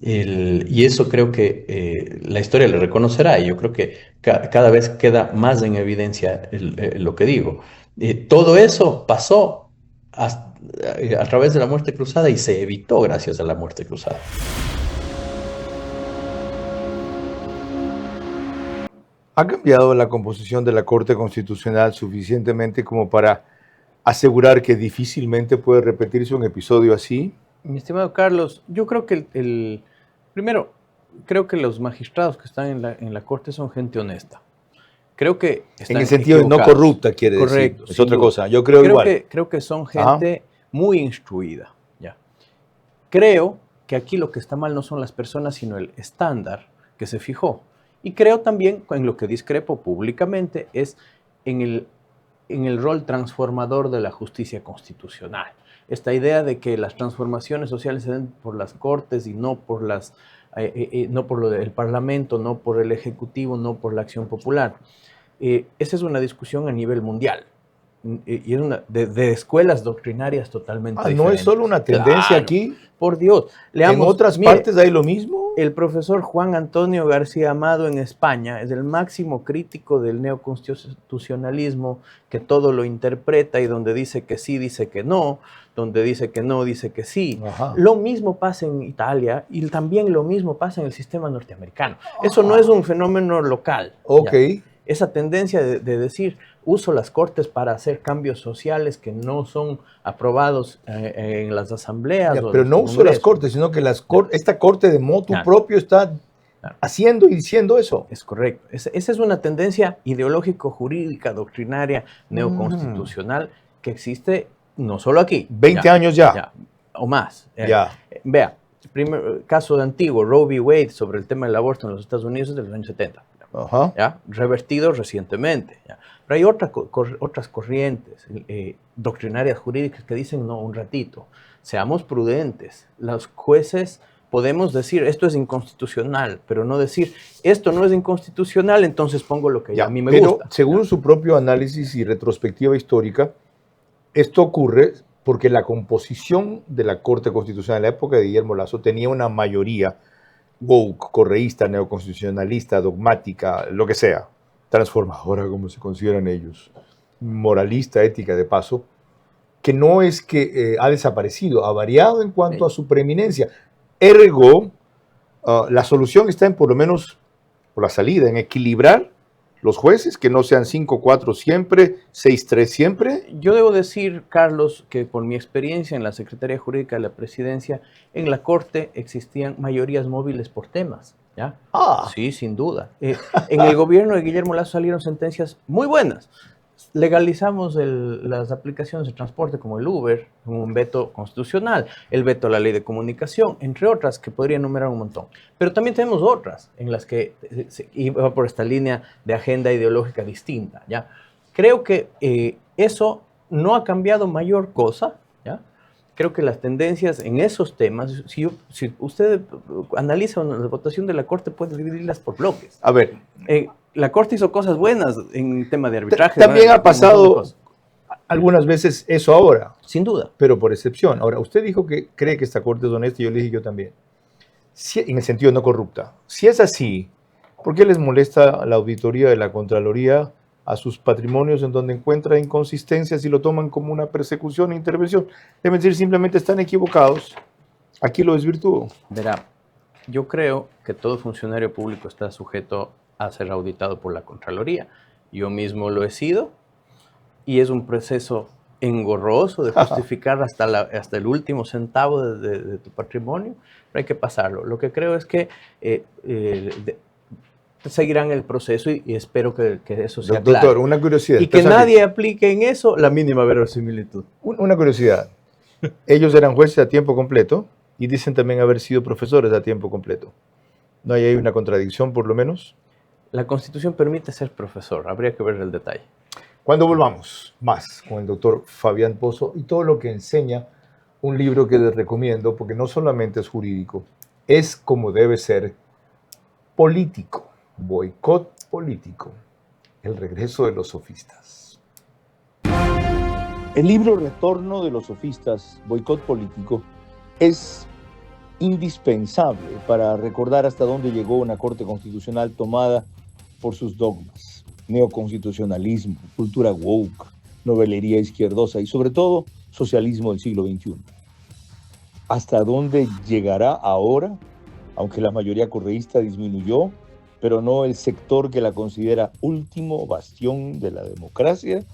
L: Y eso creo que la historia le reconocerá, y yo creo que cada vez queda más en evidencia lo que digo. Todo eso pasó a través de la muerte cruzada y se evitó gracias a la muerte cruzada.
A: ¿Ha cambiado la composición de la Corte Constitucional suficientemente como para asegurar que difícilmente puede repetirse un episodio así?
L: Mi estimado Carlos, yo creo que primero, creo que los magistrados que están en la Corte son gente honesta. Creo que están
A: en el sentido de no corrupta, quiere
L: Correcto,
A: decir. Es otra cosa. Yo creo igual.
L: Creo que son gente muy instruida. ¿Ya? Creo que aquí lo que está mal no son las personas, sino el estándar que se fijó. Y creo también, en lo que discrepo públicamente, es en el rol transformador de la justicia constitucional. Esta idea de que las transformaciones sociales se den por las Cortes y no por no por lo del Parlamento, no por el Ejecutivo, no por la acción popular. Esa es una discusión a nivel mundial. Y es de escuelas doctrinarias totalmente diferentes.
A: ¿No es solo una tendencia aquí?
L: Por Dios.
A: ¿En otras partes hay lo mismo?
L: El profesor Juan Antonio García Amado en España es el máximo crítico del neoconstitucionalismo, que todo lo interpreta y donde dice que sí, dice que no, donde dice que no, dice que sí. Ajá. Lo mismo pasa en Italia y también lo mismo pasa en el sistema norteamericano. Eso no es un fenómeno local.
A: Ok.
L: ¿Ya? Esa tendencia de decir, uso las cortes para hacer cambios sociales que no son aprobados en las asambleas.
A: Pero no uso las cortes, sino que esta corte de motu propio está haciendo y diciendo eso.
L: Es correcto. Esa es una tendencia ideológico-jurídica, doctrinaria, neoconstitucional que existe no solo aquí.
A: 20 años ya.
L: O más. Vea, el primer caso de antiguo, Roe v. Wade, sobre el tema del aborto en los Estados Unidos es de los años 70. ¿Ya? Revertido recientemente. ¿Ya? Pero hay otras corrientes doctrinarias jurídicas que dicen, no, un ratito, seamos prudentes. Los jueces podemos decir, esto es inconstitucional, pero no decir, esto no es inconstitucional, entonces pongo lo que a mí me gusta.
A: Según su propio análisis y retrospectiva histórica, esto ocurre porque la composición de la Corte Constitucional en la época de Guillermo Lasso tenía una mayoría woke, correísta, neoconstitucionalista, dogmática, lo que sea, transformadora, como se consideran ellos, moralista, ética de paso, que no es que ha desaparecido, ha variado en cuanto a su preeminencia. Ergo, la solución está en, por lo menos, por la salida, en equilibrar los jueces, que no sean 5-4 siempre, 6-3 siempre.
L: Yo debo decir, Carlos, que por mi experiencia en la Secretaría Jurídica de la Presidencia, en la Corte existían mayorías móviles por temas, ¿ya? Sí, sin duda. En el gobierno de Guillermo Lasso salieron sentencias muy buenas. Legalizamos las aplicaciones de transporte como el Uber, un veto constitucional, el veto a la ley de comunicación, entre otras que podría enumerar un montón. Pero también tenemos otras en las que se iba por esta línea de agenda ideológica distinta, ¿ya? Creo que eso no ha cambiado mayor cosa, ¿ya? Creo que las tendencias en esos temas, si usted analiza la votación de la Corte, puede dividirlas por bloques.
A: A ver.
L: La Corte hizo cosas buenas en tema de arbitraje.
A: También ha pasado algunas veces eso ahora.
L: Sin duda.
A: Pero por excepción. Ahora, usted dijo que cree que esta Corte es honesta y yo le dije yo también. Si, en el sentido no corrupta. Si es así, ¿por qué les molesta la auditoría de la Contraloría a sus patrimonios en donde encuentra inconsistencias y lo toman como una persecución e intervención? Deben decir simplemente están equivocados. Aquí lo desvirtúo.
L: Verá, yo creo que todo funcionario público está sujeto a ser auditado por la Contraloría. Yo mismo lo he sido y es un proceso engorroso de justificar hasta el último centavo de tu patrimonio, pero hay que pasarlo. Lo que creo es que seguirán el proceso y espero que eso sea claro.
A: Doctor, una curiosidad.
L: Y que nadie aplique en eso la mínima verosimilitud.
A: Una curiosidad. Ellos eran jueces a tiempo completo y dicen también haber sido profesores a tiempo completo. ¿No hay ahí una contradicción, por lo menos?
L: La Constitución permite ser profesor. Habría que ver el detalle.
A: Cuando volvamos más con el doctor Fabián Pozo y todo lo que enseña un libro que les recomiendo, porque no solamente es jurídico, es como debe ser político. Boicot político, el regreso de los sofistas.
I: El libro Retorno de los sofistas, boicot político, es indispensable para recordar hasta dónde llegó una Corte Constitucional tomada por sus dogmas, neoconstitucionalismo, cultura woke, novelería izquierdosa y sobre todo socialismo del siglo XXI. ¿Hasta dónde llegará ahora, aunque la mayoría correísta disminuyó, pero no el sector que la considera último bastión de la democracia?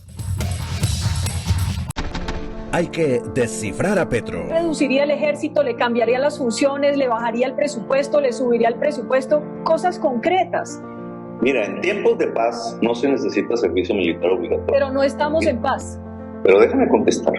M: Hay que descifrar a Petro.
T: Reduciría el ejército, le cambiaría las funciones, le bajaría el presupuesto, le subiría el presupuesto, cosas concretas.
U: Mira, en tiempos de paz no se necesita servicio militar obligatorio.
T: Pero no estamos en paz.
U: Pero déjame contestar.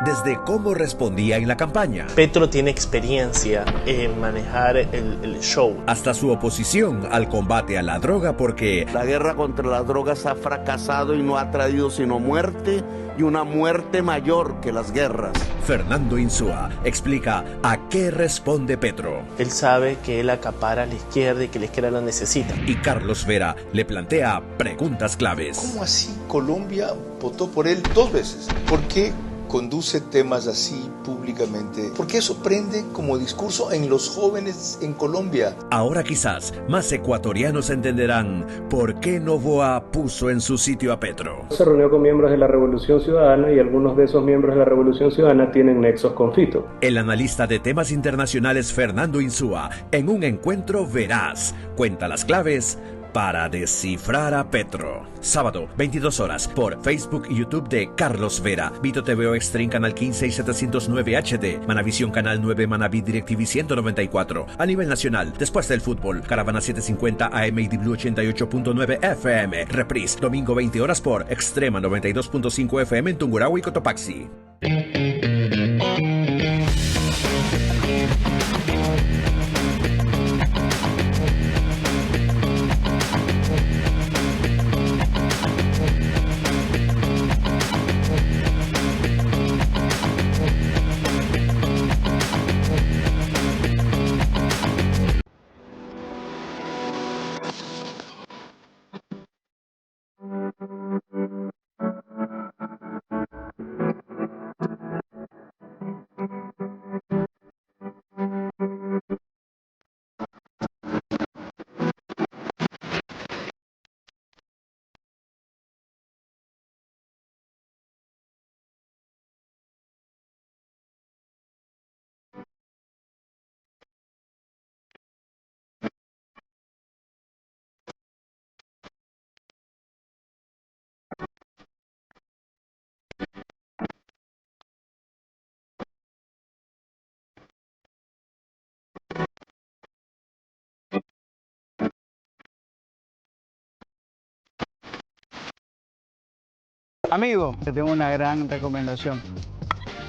M: Desde cómo respondía en la campaña.
V: Petro tiene experiencia en manejar el show.
M: Hasta su oposición al combate a la droga porque...
W: La guerra contra las drogas ha fracasado y no ha traído sino muerte y una muerte mayor que las guerras.
M: Fernando Insúa explica a qué responde Petro.
V: Él sabe que él acapara a la izquierda y que la izquierda lo necesita.
M: Y Carlos Vera le plantea preguntas claves.
X: ¿Cómo así Colombia votó por él 2 veces? ¿Por qué conduce temas así públicamente? ¿Por qué eso prende como discurso en los jóvenes en Colombia?
M: Ahora quizás más ecuatorianos entenderán por qué Noboa puso en su sitio a Petro.
Y: Se reunió con miembros de la Revolución Ciudadana y algunos de esos miembros de la Revolución Ciudadana tienen nexos con Fito.
M: El analista de temas internacionales Fernando Insúa, en un encuentro veraz, cuenta las claves para descifrar a Petro. Sábado, 22 horas, por Facebook y YouTube de Carlos Vera. Vito TV Extreme Canal 15 y 709 HD. Manavisión Canal 9, Manaví DirecTV 194. A nivel nacional, después del fútbol, Caravana 750 AM y Blue 88.9 FM. Reprise, domingo 20 horas por Extrema 92.5 FM en Tungurahua y Cotopaxi.
G: Amigo, te tengo una gran recomendación.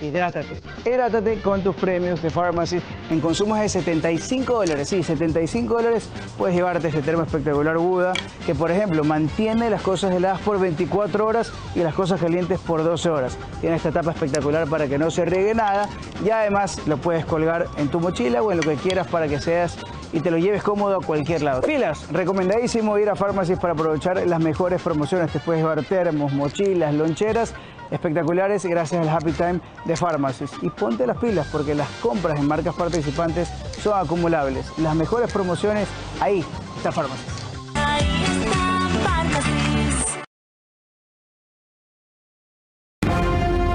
G: hidrátate. Hidrátate con tus premios de Pharmacist en consumos de $75. Sí, $75 puedes llevarte este termo espectacular Buda, que por ejemplo mantiene las cosas heladas por 24 horas y las cosas calientes por 12 horas. Tiene esta tapa espectacular para que no se riegue nada y además lo puedes colgar en tu mochila o en lo que quieras para que seas y te lo lleves cómodo a cualquier lado. Pilas, recomendadísimo ir a Pharmacist para aprovechar las mejores promociones. Te puedes llevar termos, mochilas, loncheras espectaculares gracias al Happy Time de Pharmacist. Y ponte las pilas porque las compras en marcas participantes son acumulables. Las mejores promociones, ahí está Pharmacist.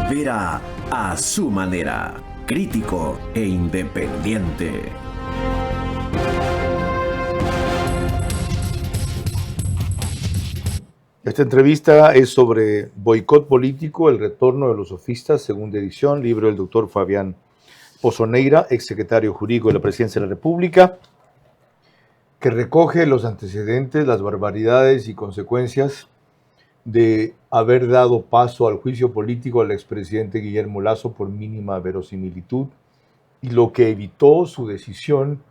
D: Vera a su manera, crítico e independiente.
A: Esta entrevista es sobre boicot político, el retorno de los sofistas, segunda edición, libro del doctor Fabián Pozoneira, exsecretario jurídico de la Presidencia de la República, que recoge los antecedentes, las barbaridades y consecuencias de haber dado paso al juicio político al expresidente Guillermo Lasso por mínima verosimilitud y lo que evitó su decisión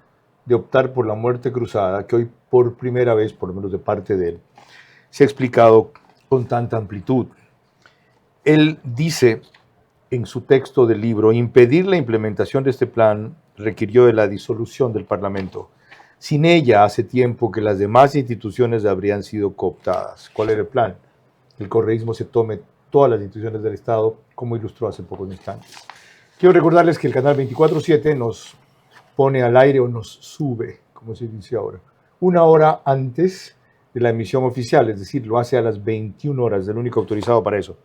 A: de optar por la muerte cruzada, que hoy por primera vez, por lo menos de parte de él, se ha explicado con tanta amplitud. Él dice en su texto del libro, impedir la implementación de este plan requirió de la disolución del Parlamento. Sin ella, hace tiempo que las demás instituciones habrían sido cooptadas. ¿Cuál era el plan? El correísmo se tome todas las instituciones del Estado, como ilustró hace pocos instantes. Quiero recordarles que el canal 24/7 nos pone al aire o nos sube, como se dice ahora, una hora antes de la emisión oficial, es decir, lo hace a las 21 horas, es el único autorizado para eso.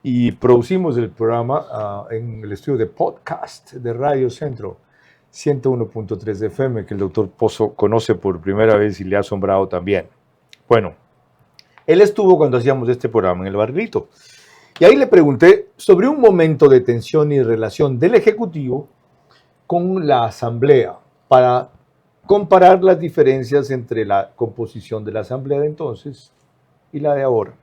A: Y producimos el programa en el estudio de podcast de Radio Centro, 101.3 de FM, que el doctor Pozo conoce por primera vez y le ha asombrado también. Bueno, él estuvo cuando hacíamos este programa en el Barrilito, y ahí le pregunté sobre un momento de tensión y relación del Ejecutivo con la Asamblea, para comparar las diferencias entre la composición de la Asamblea de entonces y la de ahora.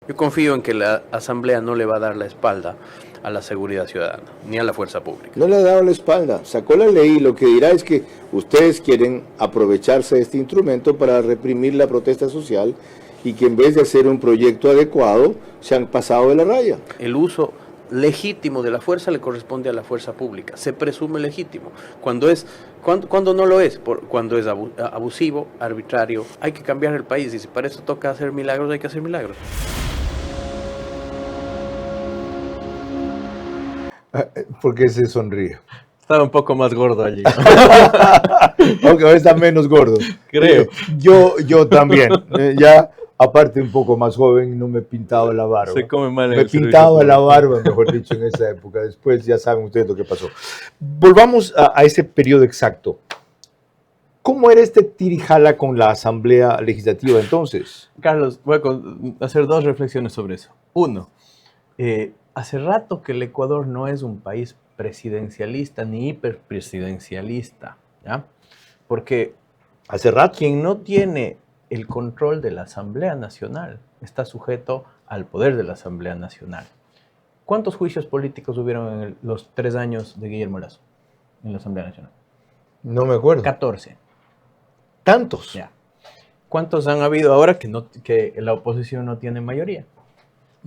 L: Yo confío en que la Asamblea no le va a dar la espalda a la seguridad ciudadana, ni a la fuerza pública.
I: No le ha dado la espalda, sacó la ley y lo que dirá es que ustedes quieren aprovecharse de este instrumento para reprimir la protesta social y que en vez de hacer un proyecto adecuado, se han pasado de la raya.
L: El uso legítimo de la fuerza le corresponde a la fuerza pública, se presume legítimo. Cuando no lo es, cuando es abusivo, arbitrario, hay que cambiar el país y si para eso toca hacer milagros, hay que hacer milagros.
A: ¿Por qué se sonríe?
L: Estaba un poco más gordo allí.
A: Aunque ahora está menos gordo.
L: Creo.
A: Yo también. Ya, aparte, un poco más joven, no me pintaba la barba.
L: Se come mal en
A: me
L: el
A: pintaba la barba, mejor dicho, en esa época. Después ya saben ustedes lo que pasó. Volvamos a ese periodo exacto. ¿Cómo era este tirijala con la Asamblea Legislativa entonces?
L: Carlos, voy a hacer dos reflexiones sobre eso. Uno, hace rato que el Ecuador no es un país presidencialista ni hiperpresidencialista, ¿ya? Porque
A: hace rato
L: quien no tiene el control de la Asamblea Nacional está sujeto al poder de la Asamblea Nacional. ¿Cuántos juicios políticos hubieron en los 3 años de Guillermo Lasso en la Asamblea Nacional?
A: No me acuerdo.
L: 14.
A: ¿Tantos?
L: Ya. ¿Cuántos han habido ahora que la oposición no tiene mayoría?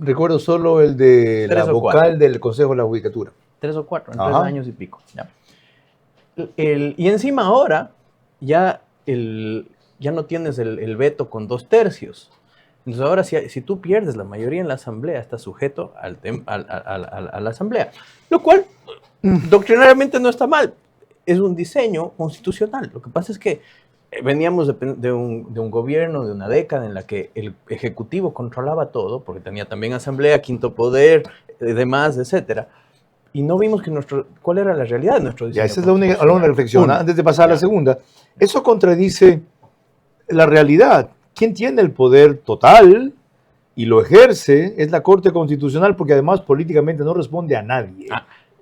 A: Recuerdo solo el de la vocal del Consejo de la Judicatura.
L: 3 o 4, en 3 años y pico. ¿Ya? Y encima ahora ya no tienes el veto con 2/3. Entonces ahora si tú pierdes la mayoría en la Asamblea, estás sujeto a la Asamblea. Lo cual doctrinariamente no está mal. Es un diseño constitucional. Lo que pasa es que veníamos de un gobierno de una década en la que el Ejecutivo controlaba todo, porque tenía también Asamblea, quinto poder, demás, etcétera. Y no vimos cuál era la realidad de nuestro diseño.
A: Ya, esa es la única reflexión. Antes de pasar a la segunda, eso contradice la realidad. ¿Quién tiene el poder total y lo ejerce? Es la Corte Constitucional, porque además políticamente no responde a nadie.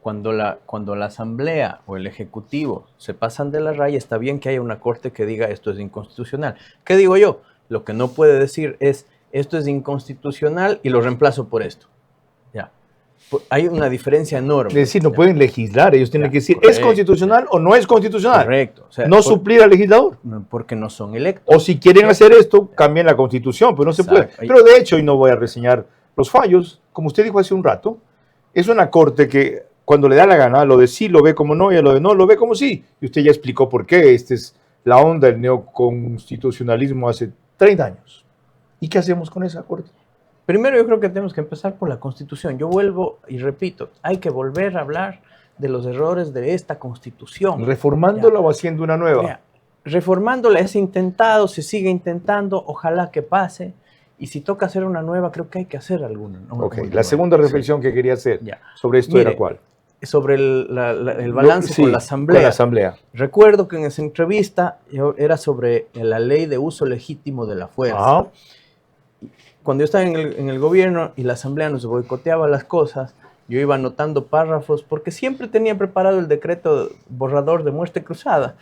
L: Cuando la Asamblea o el Ejecutivo se pasan de la raya, está bien que haya una Corte que diga esto es inconstitucional. ¿Qué digo yo? Lo que no puede decir es esto es inconstitucional y lo reemplazo por esto. Ya. hay una diferencia enorme.
A: Es decir, no pueden legislar, ellos tienen que decir,
L: correcto.
A: ¿es constitucional o no es constitucional?
L: Correcto. O sea,
A: no suplir al legislador.
L: Porque no son electos.
A: O si quieren hacer esto, cambien la constitución, pero no se puede.
L: Exacto.
A: Pero de hecho, y no voy a reseñar los fallos, como usted dijo hace un rato, es una corte que cuando le da la gana, lo de sí lo ve como no y a lo de no lo ve como sí. Y usted ya explicó por qué. Esta es la onda del neoconstitucionalismo hace 30 años. ¿Y qué hacemos con esa corte?
L: Primero yo creo que tenemos que empezar por la Constitución. Yo vuelvo y repito, hay que volver a hablar de los errores de esta Constitución.
A: ¿Reformándola o haciendo una nueva?
L: Mira, reformándola es intentado, se sigue intentando, ojalá que pase. Y si toca hacer una nueva, creo que hay que hacer alguna.
A: Ok, la segunda reflexión que quería hacer sobre esto era ¿cuál?
L: Sobre el balance con la Asamblea.
A: Con la Asamblea.
L: Recuerdo que en esa entrevista era sobre la ley de uso legítimo de la fuerza.
A: Ajá.
L: Cuando yo estaba en el gobierno y la Asamblea nos boicoteaba las cosas, yo iba anotando párrafos porque siempre tenía preparado el decreto borrador de muerte cruzada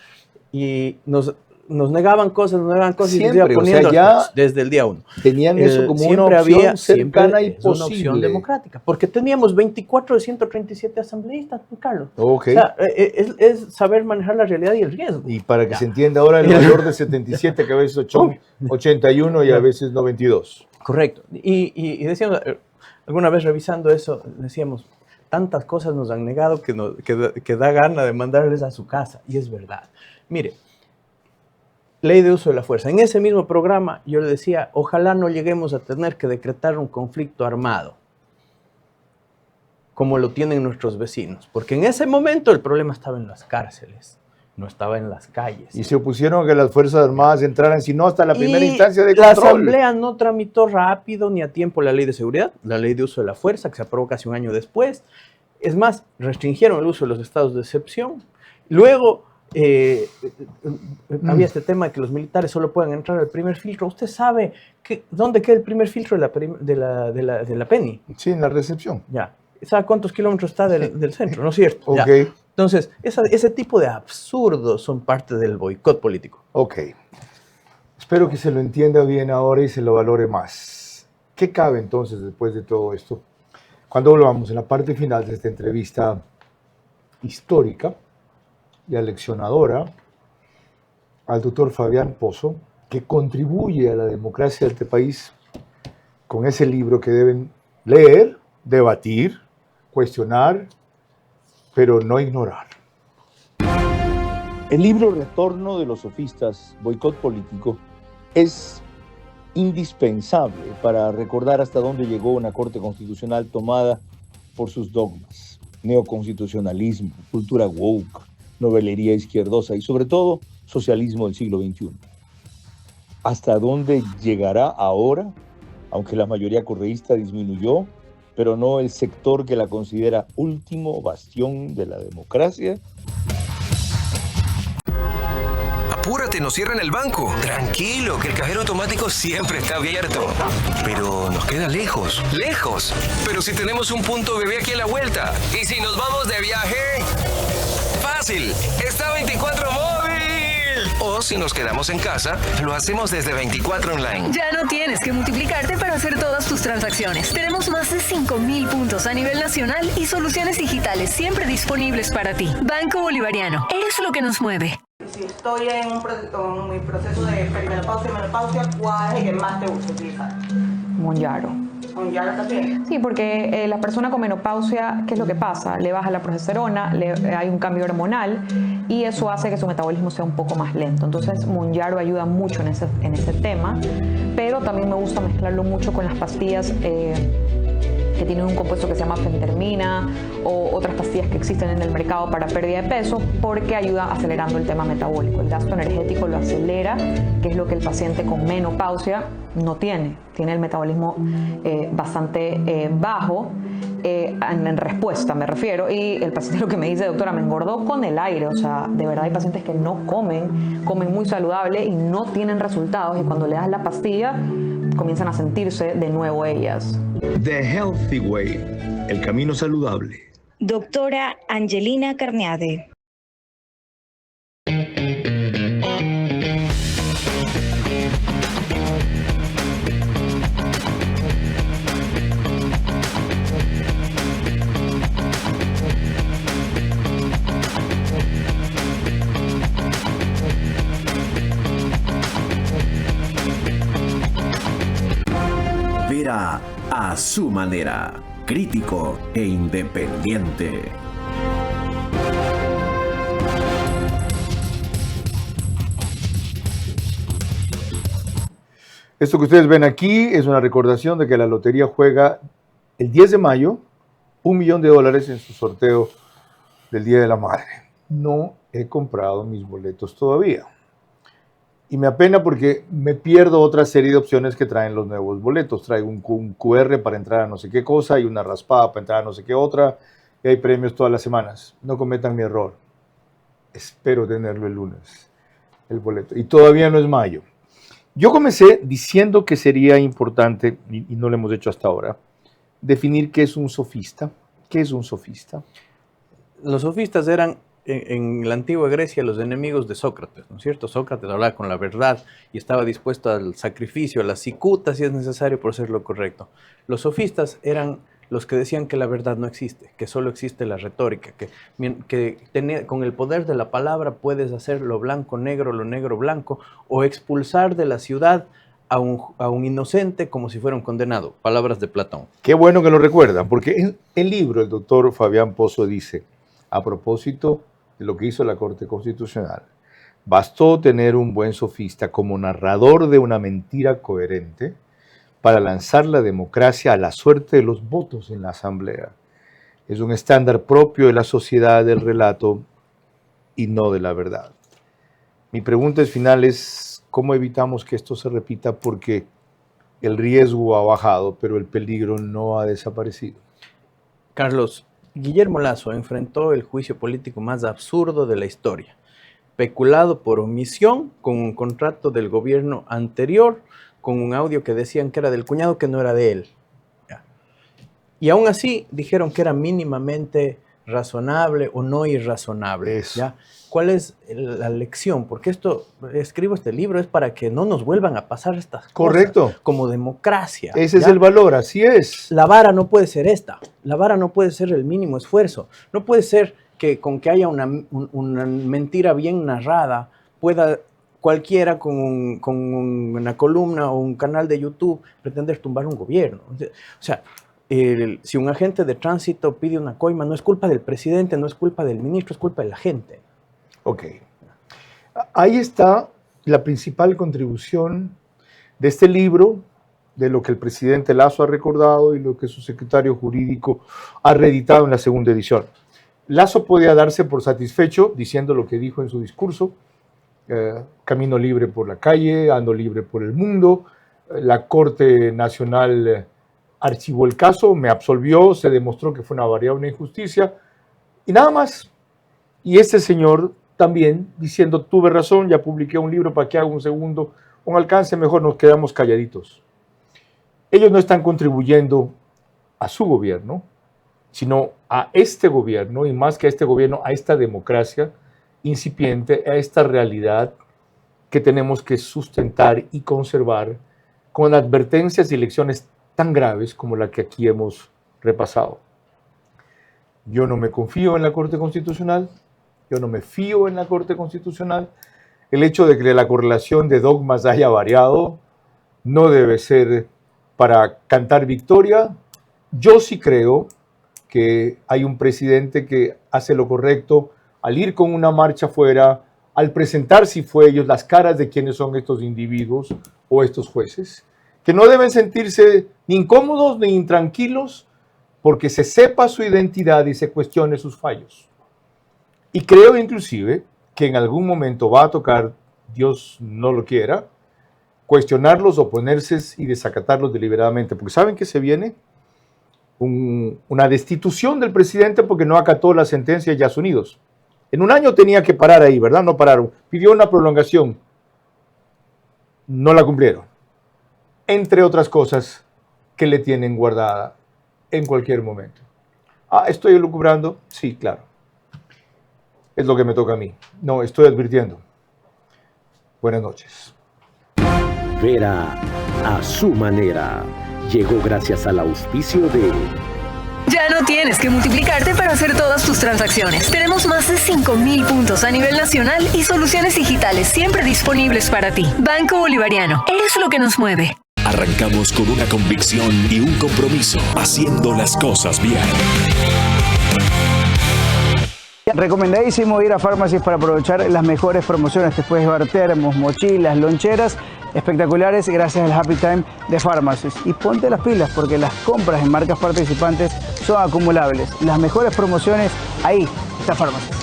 L: y nos negaban cosas, y
A: siempre,
L: iba poniendo
A: o sea, ya
L: desde el día 1.
A: Tenían eso como una opción cercana y posible.
L: Una opción democrática, porque teníamos 24 de 137 asambleístas, Carlos.
A: Ok.
L: O sea, es saber manejar la realidad y el riesgo.
A: Y para que se entienda ahora el valor de 77, que a veces 81 y a veces 92.
L: Correcto. Y decíamos, alguna vez revisando eso, decíamos, tantas cosas nos han negado que da gana de mandarles a su casa. Y es verdad. Mire, ley de uso de la fuerza. En ese mismo programa yo le decía, ojalá no lleguemos a tener que decretar un conflicto armado, como lo tienen nuestros vecinos. Porque en ese momento el problema estaba en las cárceles, no estaba en las calles.
A: Y se opusieron a que las Fuerzas Armadas entraran, sino hasta la primera instancia de
L: la
A: control.
L: Asamblea no tramitó rápido ni a tiempo la ley de seguridad, la ley de uso de la fuerza, que se aprobó casi un año después. Es más, restringieron el uso de los estados de excepción. Luego había este tema de que los militares solo pueden entrar al primer filtro. ¿Usted sabe dónde queda el primer filtro de la PENI?
A: Sí, en la recepción.
L: Ya. ¿Sabe cuántos kilómetros está del centro? ¿No es cierto?
A: Ok.
L: Ya. Entonces, ese tipo de absurdos son parte del boicot político.
A: Ok. Espero que se lo entienda bien ahora y se lo valore más. ¿Qué cabe entonces después de todo esto? Cuando volvamos en la parte final de esta entrevista histórica y aleccionadora al doctor Fabián Pozo, que contribuye a la democracia de este país con ese libro que deben leer, debatir, cuestionar, pero no ignorar.
X: El libro Retorno de los sofistas, boicot político, es indispensable para recordar hasta dónde llegó una Corte Constitucional tomada por sus dogmas, neoconstitucionalismo, cultura woke, novelería izquierdosa y sobre todo socialismo del siglo XXI. ¿Hasta dónde llegará ahora? Aunque la mayoría correísta disminuyó, pero no el sector que la considera último bastión de la democracia.
P: Apúrate, nos cierran el banco. Tranquilo, que el cajero automático siempre está abierto. Pero nos queda lejos. ¡Lejos! Pero si tenemos un punto bebé aquí a la vuelta. ¿Y si nos vamos de viaje? ¡Fácil! ¡Está 24 móvil! O si nos quedamos en casa, lo hacemos desde 24 online.
E: Ya no tienes que multiplicarte para hacer todas tus transacciones. Tenemos más de 5,000 puntos a nivel nacional y soluciones digitales siempre disponibles para ti. Banco Bolivariano, eres lo que nos mueve.
Q: Si estoy en mi proceso de perimenopausia y menopausia, ¿cuál es el que más te gusta utilizar?
R: Monjaro.
Q: ¿Monjaro también?
R: Sí, porque la persona con menopausia, ¿qué es lo que pasa? Le baja la progesterona, hay un cambio hormonal y eso hace que su metabolismo sea un poco más lento. Entonces, Monjaro ayuda mucho en ese tema, pero también me gusta mezclarlo mucho con las pastillas que tienen un compuesto que se llama fentermina o otras pastillas que existen en el mercado para pérdida de peso, porque ayuda acelerando el tema metabólico. El gasto energético lo acelera, que es lo que el paciente con menopausia no tiene. Tiene el metabolismo bastante bajo en respuesta, me refiero. Y el paciente lo que me dice, doctora, me engordó con el aire. O sea, de verdad hay pacientes que no comen muy saludable y no tienen resultados. Y cuando le das la pastilla, comienzan a sentirse de nuevo ellas.
S: The Healthy Way, el camino saludable.
H: Doctora Angelina Carneade.
D: a su manera, crítico e independiente.
A: Esto que ustedes ven aquí es una recordación de que la lotería juega el 10 de mayo $1 millón en su sorteo del Día de la Madre. No he comprado mis boletos todavía. Y me apena porque me pierdo otra serie de opciones que traen los nuevos boletos. Traigo un QR para entrar a no sé qué cosa y una raspada para entrar a no sé qué otra. Y hay premios todas las semanas. No cometan mi error. Espero tenerlo el lunes, el boleto. Y todavía no es mayo. Yo comencé diciendo que sería importante, y no lo hemos hecho hasta ahora, definir qué es un sofista. ¿Qué es un sofista?
L: Los sofistas eran en la antigua Grecia los enemigos de Sócrates, ¿no es cierto? Sócrates hablaba con la verdad y estaba dispuesto al sacrificio, a la cicuta si es necesario por hacer lo correcto. Los sofistas eran los que decían que la verdad no existe, que solo existe la retórica, que con el poder de la palabra puedes hacer lo blanco negro, lo negro blanco, o expulsar de la ciudad a un inocente como si fuera un condenado. Palabras de Platón.
A: Qué bueno que lo recuerdan, porque en el libro el doctor Fabián Pozo dice, a propósito de lo que hizo la Corte Constitucional, bastó tener un buen sofista como narrador de una mentira coherente para lanzar la democracia a la suerte de los votos en la Asamblea. Es un estándar propio de la sociedad del relato y no de la verdad. Mi pregunta final es, ¿cómo evitamos que esto se repita? Porque el riesgo ha bajado, pero el peligro no ha desaparecido.
L: Carlos, Guillermo Lasso enfrentó el juicio político más absurdo de la historia, peculado por omisión con un contrato del gobierno anterior, con un audio que decían que era del cuñado, que no era de él. Y aún así dijeron que era mínimamente razonable o no irrazonable. ¿Ya? ¿Cuál es la lección? Porque escribo este libro es para que no nos vuelvan a pasar estas cosas como democracia.
A: Ese es el valor, así es.
L: La vara no puede ser esta. La vara no puede ser el mínimo esfuerzo. No puede ser que con que haya una mentira bien narrada pueda cualquiera con una columna o un canal de YouTube pretender tumbar un gobierno. O sea, si un agente de tránsito pide una coima, no es culpa del presidente, no es culpa del ministro, es culpa de la gente.
A: Ok. Ahí está la principal contribución de este libro, de lo que el presidente Lasso ha recordado y lo que su secretario jurídico ha reeditado en la segunda edición. Lasso podía darse por satisfecho diciendo lo que dijo en su discurso, camino libre por la calle, ando libre por el mundo, la Corte Nacional archivó el caso, me absolvió, se demostró que fue una injusticia y nada más. Y este señor también diciendo, tuve razón, ya publiqué un libro, para que haga un segundo, un alcance, mejor nos quedamos calladitos. Ellos no están contribuyendo a su gobierno, sino a este gobierno, y más que a este gobierno, a esta democracia incipiente, a esta realidad que tenemos que sustentar y conservar con advertencias y lecciones tan graves como la que aquí hemos repasado. Yo no me confío en la Corte Constitucional, yo no me fío en la Corte Constitucional. El hecho de que la correlación de dogmas haya variado no debe ser para cantar victoria. Yo sí creo que hay un presidente que hace lo correcto al ir con una marcha afuera, al presentar, si fue ellos, las caras de quiénes son estos individuos o estos jueces, que no deben sentirse ni incómodos ni intranquilos porque se sepa su identidad y se cuestione sus fallos. Y creo inclusive que en algún momento va a tocar, Dios no lo quiera, cuestionarlos, oponerse y desacatarlos deliberadamente, porque saben que se viene una destitución del presidente porque no acató la sentencia de Estados Unidos. En un año tenía que parar ahí, ¿verdad? No pararon. Pidió una prolongación. No la cumplieron. Entre otras cosas que le tienen guardada en cualquier momento. ¿Estoy elucubrando? Sí, claro. Es lo que me toca a mí. No, estoy advirtiendo. Buenas noches.
D: Vera a su manera. Llegó gracias al auspicio de...
E: Ya no tienes que multiplicarte para hacer todas tus transacciones. Tenemos más de 5,000 puntos a nivel nacional y soluciones digitales siempre disponibles para ti. Banco Bolivariano. Eres lo que nos mueve.
M: Arrancamos con una convicción y un compromiso, haciendo las cosas bien.
G: Recomendadísimo ir a Pharmacy para aprovechar las mejores promociones. Te puedes llevar termos, mochilas, loncheras espectaculares gracias al Happy Time de Pharmacy. Y ponte las pilas porque las compras en marcas participantes son acumulables. Las mejores promociones, ahí está Pharmacy.